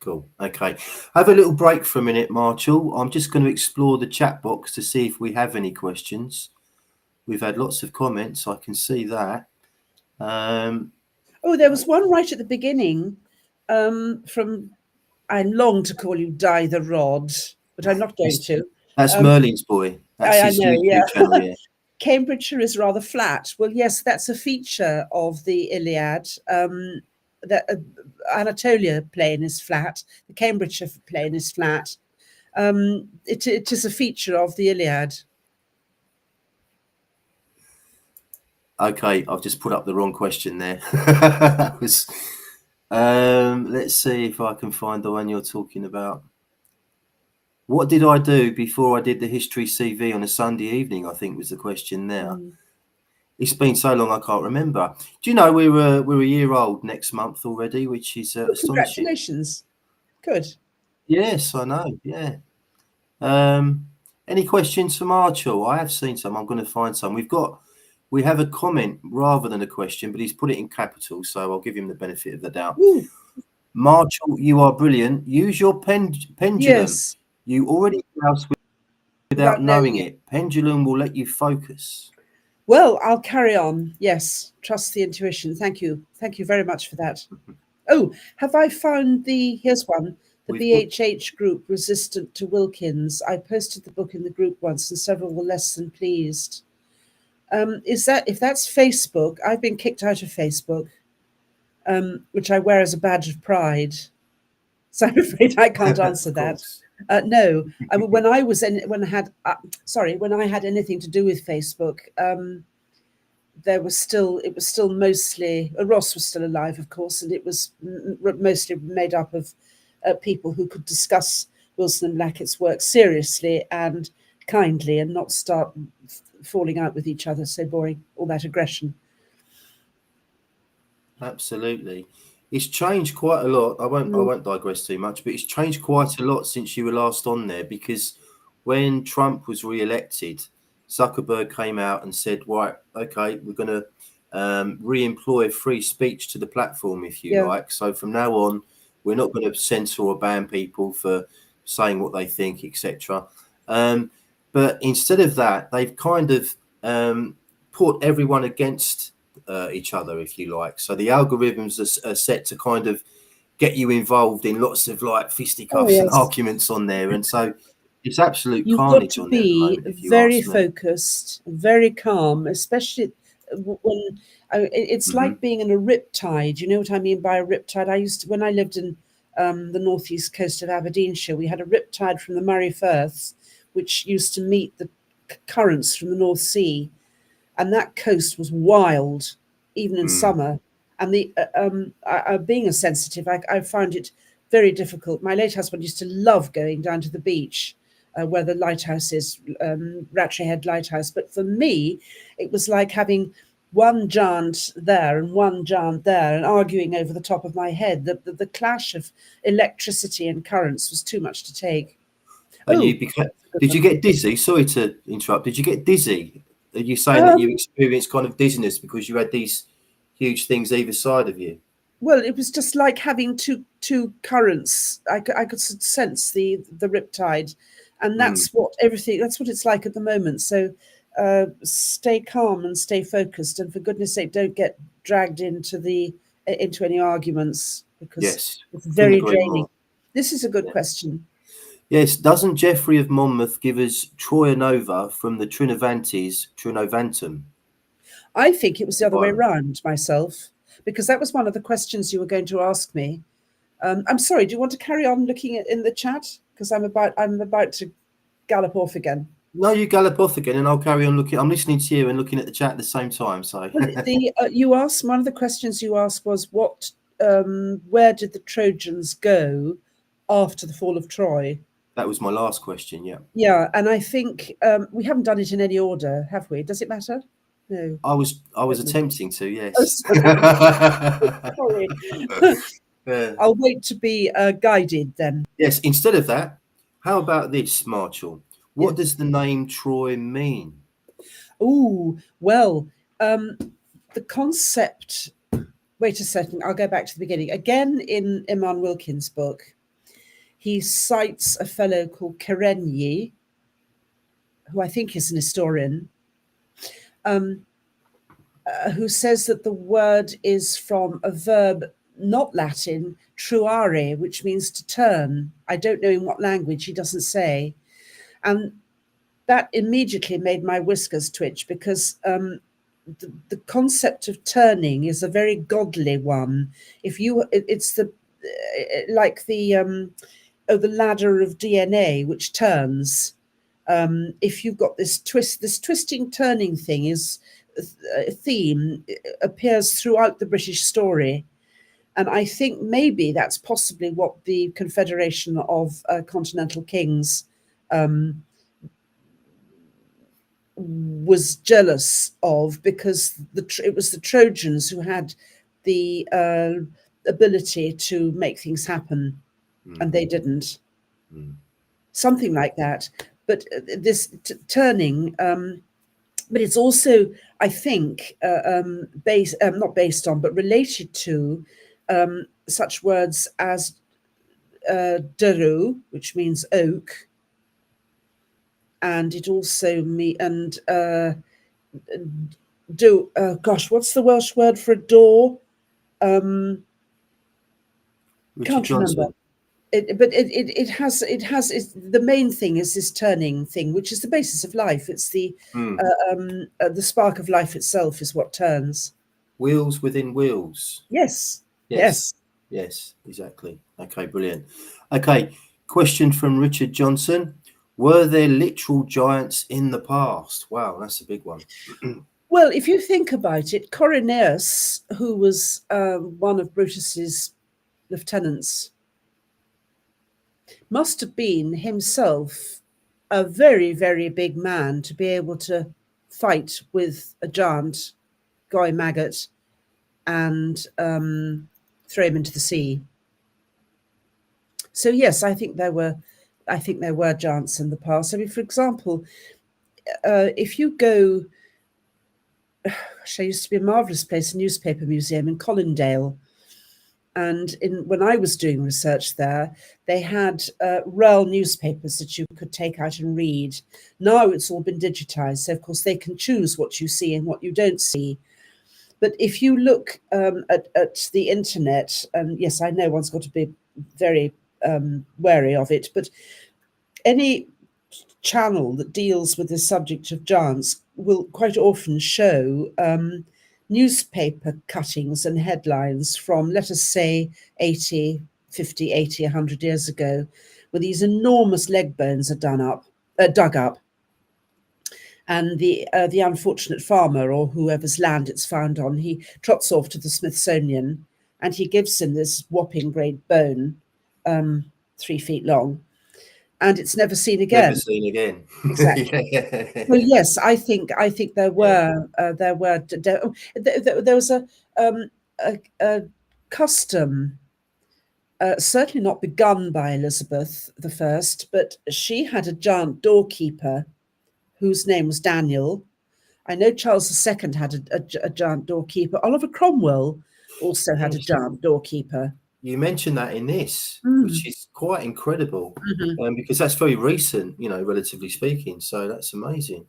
Cool. Okay, have a little break for a minute, Marchell. I'm just going to explore the chat box to see if we have any questions. We've had lots of comments. I can see that. There was one right at the beginning from. I long to call you Die the Rod, but I'm not going to. That's Merlin's boy. That's I know, yeah. Channel, yeah. Cambridgeshire is rather flat. Well, yes, that's a feature of the Iliad. The Anatolia plain is flat. The Cambridgeshire plain is flat. It is a feature of the Iliad. Okay, I've just put up the wrong question there. That was. Let's see if I can find the one you're talking about. What did I do before I did the history CV on a Sunday evening? I think was the question there. It's been so long I can't remember. Do you know we're a year old next month already, which is astonishing. Congratulations. Good. Yes, I know. Yeah. Any questions for Marchell? I have seen some. I'm going to find some. We have a comment rather than a question, but he's put it in capitals, so I'll give him the benefit of the doubt. Ooh. Marchell, you are brilliant. Use your pendulum. Yes. You already browse without knowing it. Pendulum will let you focus. Well, I'll carry on. Yes, trust the intuition. Thank you. Thank you very much for that. Oh, have I found here's one, the BHH group resistant to Wilkins. I posted the book in the group once and several were less than pleased. If that's Facebook, I've been kicked out of Facebook, which I wear as a badge of pride. So I'm afraid I can't answer that. No, I mean, when I had anything to do with Facebook, it was still mostly Ross was still alive, of course, and it was mostly made up of people who could discuss Wilson and Blackett's work seriously and kindly, and not start falling out with each other. So boring, all that aggression. Absolutely. It's changed quite a lot. I won't digress too much, but it's changed quite a lot since you were last on there, because when Trump was re-elected, Zuckerberg came out and said, right, okay, we're going to re-employ free speech to the platform, if you like. So from now on, we're not going to censor or ban people for saying what they think, etc. But instead of that, they've kind of put everyone against each other, if you like. So the algorithms are set to kind of get you involved in lots of like fisticuffs and arguments on there, and so it's absolute carnage on there at the moment. If you very ask me. focused, very calm, especially when it's like being in a riptide. You know what I mean by a riptide? When I lived in the northeast coast of Aberdeenshire, we had a riptide from the Murray Firths, which used to meet the currents from the North Sea. And that coast was wild, even in summer. And being a sensitive, I found it very difficult. My late husband used to love going down to the beach, where the lighthouse is, Rattray Head Lighthouse. But for me, it was like having one giant there and one giant there and arguing over the top of my head. The clash of electricity and currents was too much to take. And did you get dizzy? Sorry to interrupt. Did you get dizzy? Are you saying that you experienced kind of dizziness because you had these huge things either side of you? Well, it was just like having two currents. I could sense the riptide, and that's what it's like at the moment. So stay calm and stay focused, and for goodness sake, don't get dragged into any arguments, because it's very draining. More. This is a good question. Yes, doesn't Geoffrey of Monmouth give us Troia Nova from the Trinovantes, Trinovantum? I think it was the other way around myself, because that was one of the questions you were going to ask me. I'm sorry, do you want to carry on looking in the chat? Because I'm about to gallop off again. No, you gallop off again, and I'll carry on looking. I'm listening to you and looking at the chat at the same time. So you asked, one of the questions you asked was where did the Trojans go after the fall of Troy? That was my last question, yeah. Yeah, and I think we haven't done it in any order, have we? Does it matter? No. I was attempting to, yes. Sorry. I'll wait to be guided then. Yes, instead of that, how about this, Marchell? What does the name Troy mean? Oh, well, the concept... Wait a second, I'll go back to the beginning. Again, in Iman Wilkins' book, he cites a fellow called Kerenyi, who I think is an historian, who says that the word is from a verb, not Latin, truare, which means to turn. I don't know in what language, he doesn't say. And that immediately made my whiskers twitch, because the concept of turning is a very godly one. It's like the ladder of DNA, which turns. If you've got this twisting, turning thing is a theme, appears throughout the British story. And I think maybe that's possibly what the Confederation of Continental Kings was jealous of, because it was the Trojans who had the ability to make things happen, and they didn't. Something like that. But this turning, but it's also, I think, not based on, but related to such words as daru, which means oak, and it also what's the Welsh word for a door? Richard Can't Johnson. remember. It has the main thing is this turning thing, which is the basis of life. It's the spark of life itself is what turns. Wheels within wheels. Yes. Yes, exactly. Okay, brilliant. Okay, question from Richard Johnson. Were there literal giants in the past? Wow, that's a big one. Well, if you think about it, Corineus, who was one of Brutus's lieutenants, must have been himself a very, very big man to be able to fight with a giant, Gog Magog, and throw him into the sea. So yes, I think there were giants in the past. I mean, for example, if you go, there used to be a marvellous place, a newspaper museum in Colindale. And when I was doing research there, they had real newspapers that you could take out and read. Now it's all been digitized, so of course they can choose what you see and what you don't see. But if you look at the internet, and yes, I know one's got to be very wary of it, but any channel that deals with the subject of giants will quite often show newspaper cuttings and headlines from, let us say, 50, 80, 100 years ago, where these enormous leg bones are dug up. And the unfortunate farmer, or whoever's land it's found on, he trots off to the Smithsonian and he gives him this whopping great bone, 3 feet long, and it's never seen again. Never seen again. Exactly. Yeah. Well, yes, I think there were there was a custom, certainly not begun by Elizabeth I, but she had a giant doorkeeper whose name was Daniel. I know Charles II had a giant doorkeeper. Oliver Cromwell also had a giant doorkeeper. You mentioned that in this, which is quite incredible, because that's very recent, relatively speaking. So that's amazing.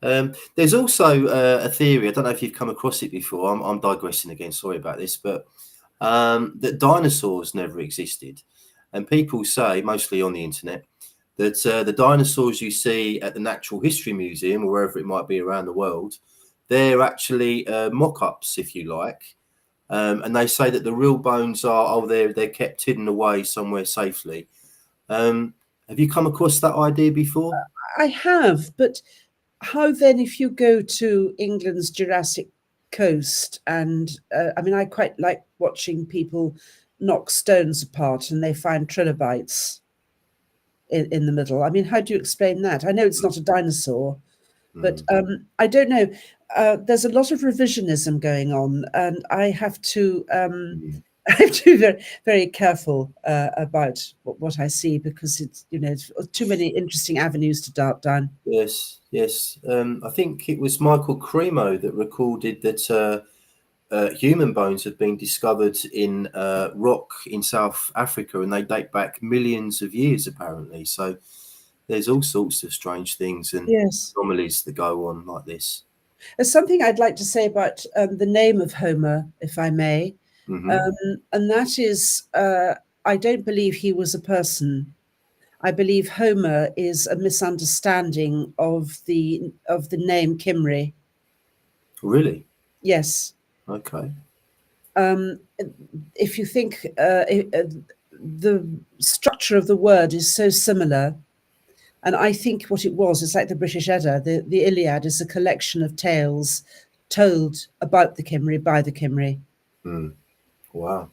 There's also a theory. I don't know if you've come across it before. I'm digressing again. Sorry about this, but that dinosaurs never existed, and people say, mostly on the internet, that the dinosaurs you see at the Natural History Museum or wherever it might be around the world, they're actually mock-ups, if you like. And they say that the real bones are they're kept hidden away somewhere safely. Have you come across that idea before? I have, but how then, if you go to England's Jurassic Coast, and I quite like watching people knock stones apart and they find trilobites in the middle. I mean, how do you explain that? I know it's not a dinosaur, but I don't know. There's a lot of revisionism going on, and I have to be very, very careful about what I see, because it's too many interesting avenues to dart down. Yes. I think it was Michael Cremo that recorded that human bones had been discovered in rock in South Africa, and they date back millions of years, apparently. So there's all sorts of strange things and anomalies that go on like this. There's something I'd like to say about the name of Homer, if I may, and that is, I don't believe he was a person. I believe Homer is a misunderstanding of the name Cymru. Really? Yes. Okay. If you think the structure of the word is so similar, and I think what it was is like the British Edda. The Iliad is a collection of tales told about the Cymru by the Cymru. Wow.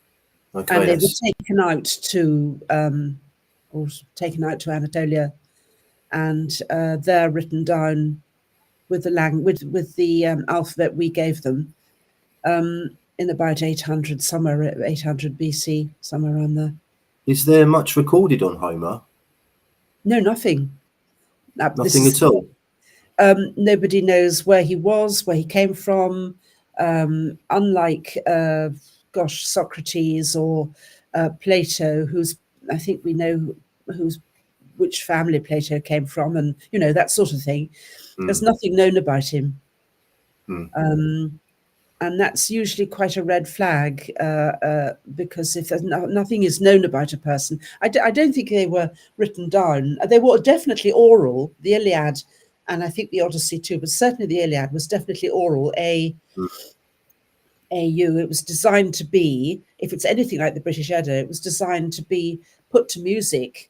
Okay. And they were taken out to or taken out to Anatolia, and they're written down with the with the alphabet we gave them in about 800, somewhere 800 BC, somewhere around there. Is there much recorded on Homer? No, nothing. Nothing at all. Nobody knows where he was, where he came from. Unlike, Socrates or Plato, I think we know which family Plato came from, and that sort of thing. There's nothing known about him, and that's usually quite a red flag, because if nothing is known about a person, I don't think they were written down. They were definitely oral. The Iliad, and I think the Odyssey too, but certainly the Iliad was definitely oral. It was designed to be, if it's anything like the British Edda, it was designed to be put to music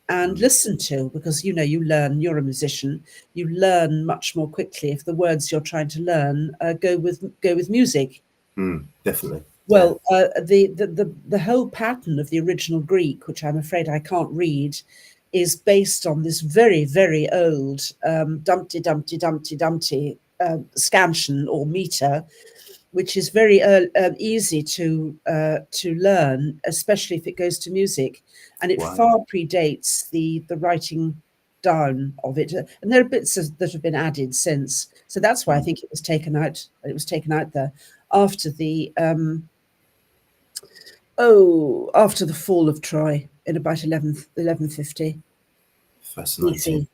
and listened to, because you learn. You're a musician, you learn much more quickly if the words you're trying to learn go with music. Definitely. Well, the whole pattern of the original Greek, which I'm afraid I can't read, is based on this very, very old Dumpty Dumpty Dumpty Dumpty scansion or meter, which is very easy to learn, especially if it goes to music, and it far predates the writing down of it. And there are bits that have been added since, so that's why I think it was taken out. It was taken out there after the after the fall of Troy in about 1150. Fascinating.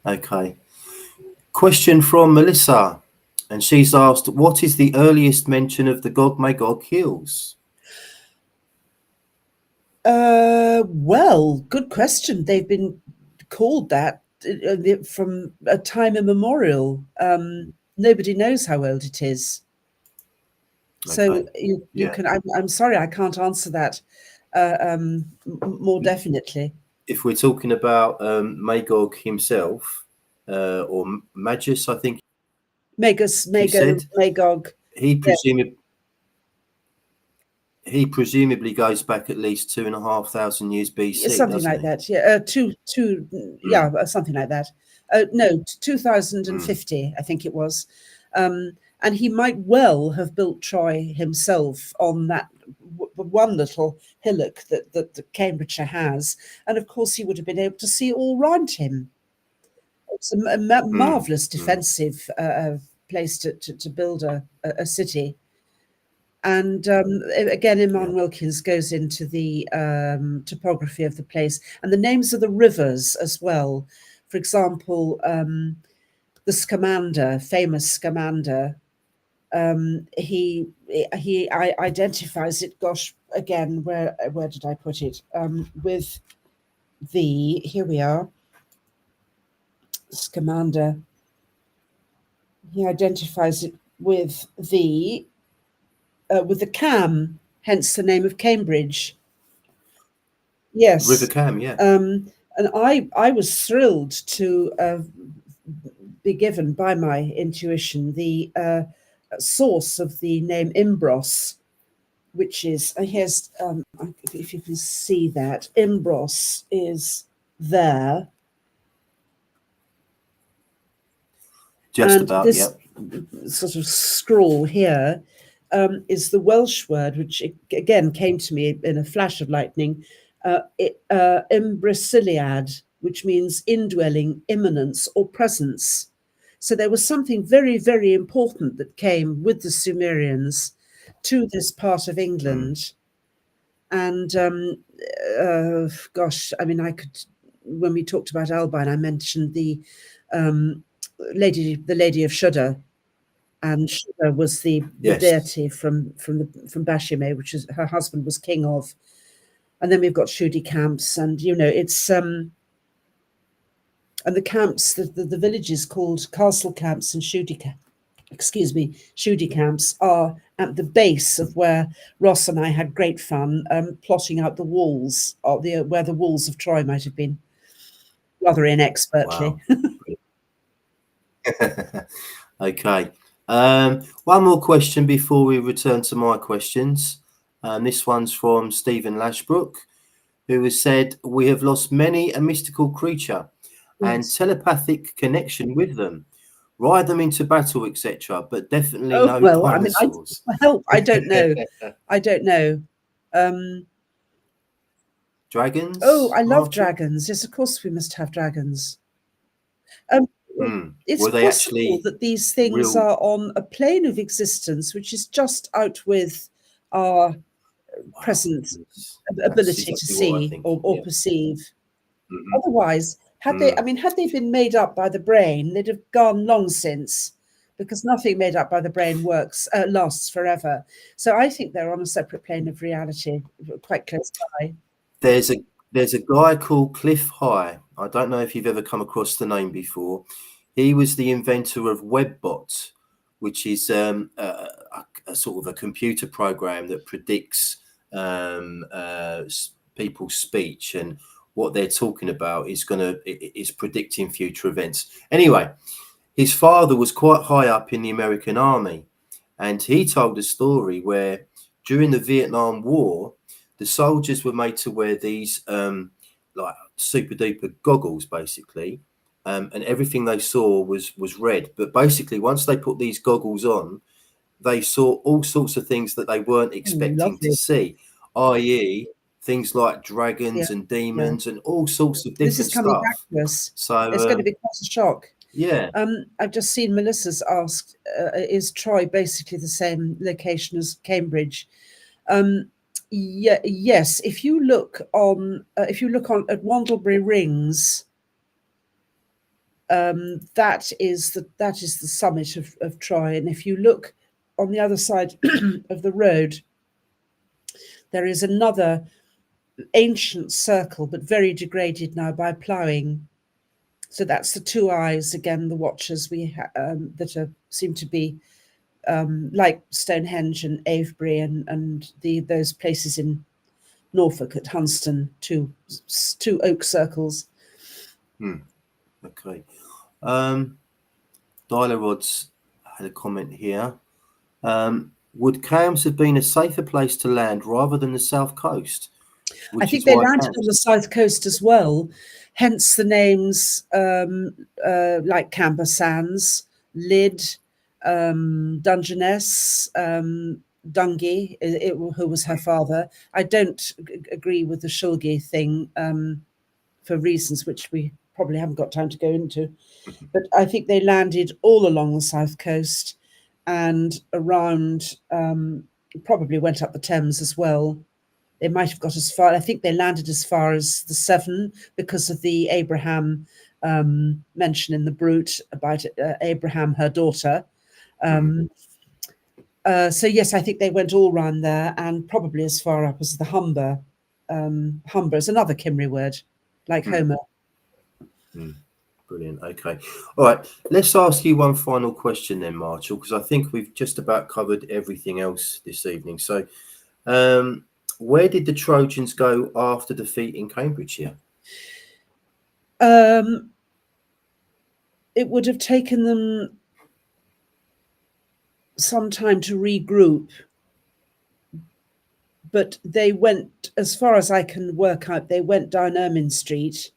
Okay. Question from Melissa. And she's asked, what is the earliest mention of the Gog Magog hills? Well, good question. They've been called that from a time immemorial. Nobody knows how old it is. So you can. I'm sorry, I can't answer that more definitely. If we're talking about Magog himself, or Magus, I think. Magog. He presumably goes back at least 2,500 years BC. Something like that. Yeah, something like that. No, 2050, I think it was. And he might well have built Troy himself on that one little hillock that Cambridgeshire has, and of course he would have been able to see all round him. It's a marvelous defensive place to build a city. And again, Iman Wilkins goes into the topography of the place and the names of the rivers as well. For example, the Scamander, famous Scamander, he identifies it. Gosh, again, where did I put it? With the, here we are, Scamander. He identifies it with the Cam, hence the name of Cambridge. Yes, River Cam, yeah. And I was thrilled to be given by my intuition the source of the name Imbros, which is, here's, if you can see that, Imbros is there. Just and about, this sort of scrawl here is the Welsh word, which again came to me in a flash of lightning, Imbrasiliad, which means indwelling, immanence, or presence. So there was something very, very important that came with the Sumerians to this part of England. And gosh, I mean, I could, when we talked about Albine, I mentioned the Lady of Shudder, and Shudder was the deity from Bashime, which is her husband was king of. And then we've got Shudi camps, and it's and the camps, the villages called castle camps and Shudi camps are at the base of where Ross and I had great fun plotting out the walls, or where the walls of Troy might have been, rather inexpertly. Wow. Okay. One more question before we return to my questions. This one's from Stephen Lashbrook, who has said, "We have lost many a mystical creature and Yes. telepathic connection with them. Ride them into battle, etc. But definitely Oh, no well, I mean, dinosaurs." I don't know. I don't know. Oh, Dragons, I love Marshall? dragons. Yes, of course we must have dragons. It's Were they possible actually that these things real? are on a plane of existence which is just out with our Wow, present that's ability to exactly what I see think. or Yeah. perceive. Mhm. Otherwise, had they been made up by the brain, they'd have gone long since, because nothing made up by the brain lasts forever. So I think they're on a separate plane of reality, quite close by. There's a guy called Cliff High. I don't know if you've ever come across the name before. He was the inventor of WebBot, which is a sort of a computer program that predicts people's speech, and what they're talking about is predicting future events. Anyway, his father was quite high up in the American army, and he told a story where during the Vietnam War, the soldiers were made to wear these like super duper goggles, basically, and everything they saw was red. But basically, once they put these goggles on, they saw all sorts of things that they weren't expecting to Lovely. see, i.e., things like Yeah, dragons and yeah. demons and all sorts of This is different coming back stuff. to us. It's going So to be quite a shock. yeah, I've just seen Melissa's asked, is Troy basically the same location as Cambridge? Yes. If you look on at Wandlebury Rings, that is the summit of Troy. And if you look on the other side of the road, there is another ancient circle, but very degraded now by ploughing. So that's the two eyes again, the watchers that seem to be like Stonehenge and Avebury and those places in Norfolk at Hunston, two oak circles. okay. Dilarod's had a comment here. Would Cambs have been a safer place to land rather than the south coast? I Which think is they why landed on Cambs. the south coast as well, hence the names like Camber Sands, Lyd, Dungeness, Dungy, who was her father. I don't agree with the Shulgi thing for reasons which we probably haven't got time to go into. But I think they landed all along the south coast and around, probably went up the Thames as well. They might have got as far, I think they landed as far as the Severn because of the Abraham mention in the Brute about Abraham, her daughter. So yes, I think they went all round there and probably as far up as the Humber. Humber is another Cymru word, like Homer. Brilliant. Okay. All right. Let's ask you one final question then, Marchell, because I think we've just about covered everything else this evening. So, where did the Trojans go after defeating Cambridgeshire? It would have taken them some time to regroup, but they went, as far as I can work out, they went down Ermine Street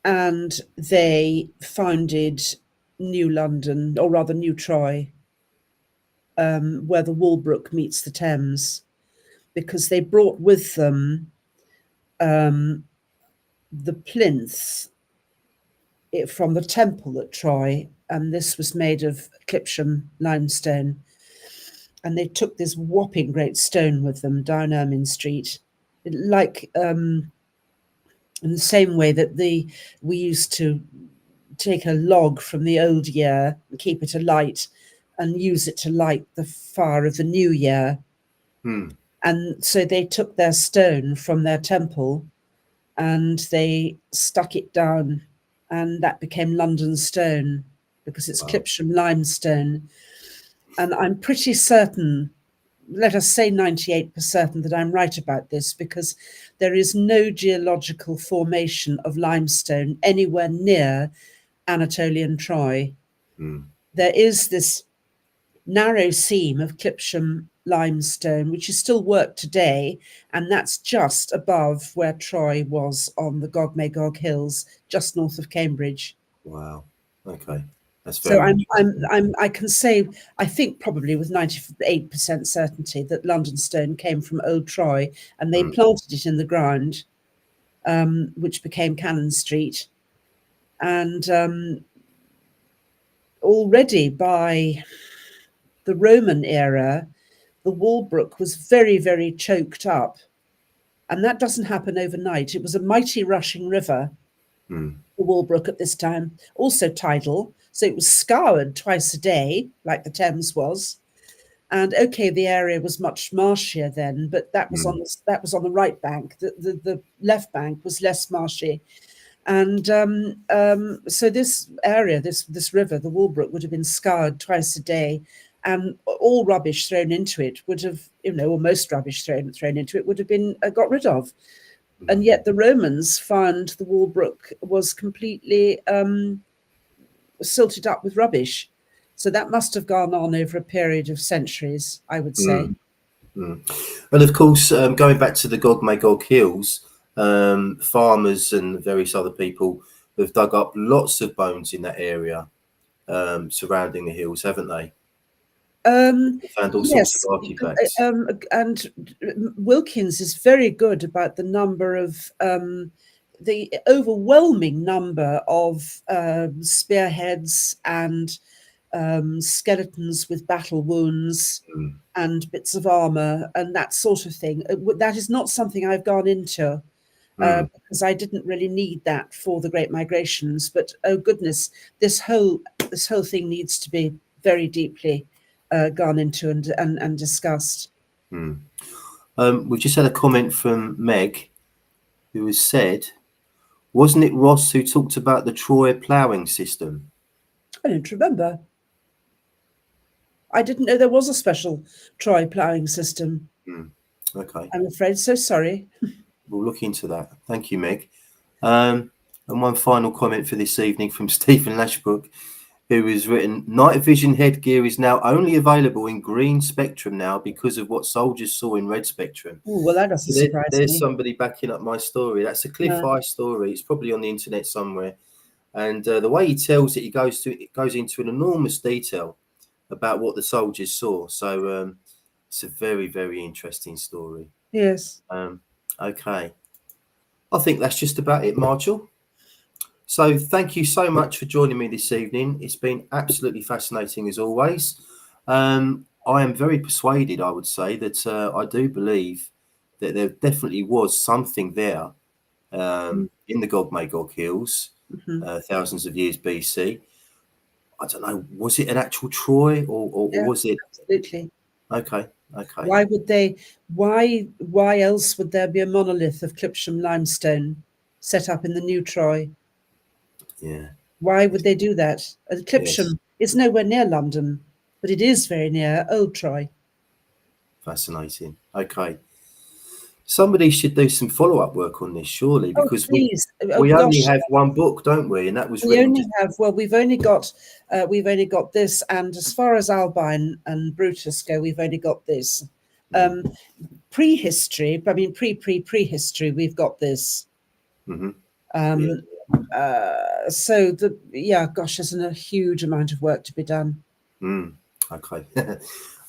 and they founded New London, or rather New Troy, where the Walbrook meets the Thames, because they brought with them the plinth from the temple at Troy, and this was made of Clipsham limestone. And they took this whopping great stone with them down Ermine Street, like in the same way that we used to take a log from the old year, keep it alight, and use it to light the fire of the new year. And so they took their stone from their temple and they stuck it down, and that became London stone because it's Clipsham limestone. And I'm pretty certain, let us say 98%, that I'm right about this, because there is no geological formation of limestone anywhere near Anatolian Troy. There is this narrow seam of Clipsham limestone, which is still worked today, and that's just above where Troy was on the Gog Magog hills, just north of Cambridge. Wow. Okay. That's So very I can say, I think probably with 98% certainty that London Stone came from Old Troy, and they planted it in the ground, which became Cannon Street. And already by the Roman era, the Walbrook was very, very choked up. And that doesn't happen overnight. It was a mighty rushing river, the Walbrook at this time, also tidal. So it was scoured twice a day, like the Thames was. And okay, the area was much marshier then, but that was on the right bank. The left bank was less marshy. And so this area, this river, the Walbrook, would have been scoured twice a day, and all rubbish thrown into it would have, or most rubbish thrown into it would have been got rid of. And yet the Romans found the Walbrook was completely silted up with rubbish. So that must have gone on over a period of centuries, I would say. And of course, going back to the Gog Magog hills, farmers and various other people have dug up lots of bones in that area surrounding the hills, haven't they? Found all sorts of artifacts. And Wilkins is very good about the number of the overwhelming number of spearheads and skeletons with battle wounds and bits of armor and that sort of thing. That is not something I've gone into because I didn't really need that for the Great Migrations. But oh goodness, this whole thing needs to be very deeply gone into and discussed. We just had a comment from Meg, who has said, wasn't it Ross who talked about the Troy ploughing system? I don't remember. I didn't know there was a special Troy ploughing system. Okay. I'm afraid. So sorry. We'll look into that. Thank you, Meg. And one final comment for this evening from Stephen Lashbrook, who has written, night vision headgear is now only available in green spectrum now because of what soldiers saw in red spectrum. Ooh, well, that doesn't surprise me. There's somebody backing up my story. That's a Cliff High story. It's probably on the internet somewhere. And the way he tells it, it goes into an enormous detail about what the soldiers saw. So it's a very, very interesting story. Yes. Okay. I think that's just about it, Marchell. So thank you so much for joining me this evening. It's been absolutely fascinating as always. I am very persuaded, I would say, that I do believe that there definitely was something there in the Gog Magog hills, thousands of years BC. I don't know, was it an actual Troy or was it? Absolutely. Okay. Why would they? Why else would there be a monolith of Clipsham limestone set up in the new Troy? Yeah. Why would they do that? Clipsham is nowhere near London, but it is very near Old Troy. Fascinating. Okay. Somebody should do some follow-up work on this, surely, because we only have one book, don't we? And that was we've only got this, and as far as Albine and Brutus go, we've only got this. Prehistory, I mean prehistory, we've got this. So there's a huge amount of work to be done. Okay.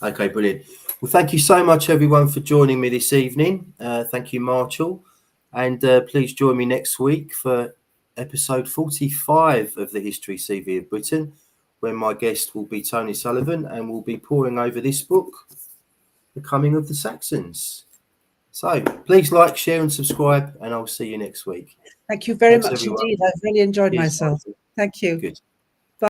Okay, brilliant. Well, thank you so much, everyone, for joining me this evening. Thank you, Marchell. And please join me next week for episode 45 of the History CV of Britain, when my guest will be Tony Sullivan, and we'll be poring over this book, The Coming of the Saxons. So please like, share and subscribe, and I'll see you next week. Thank you very much indeed. I've really enjoyed myself. Thank you. Good.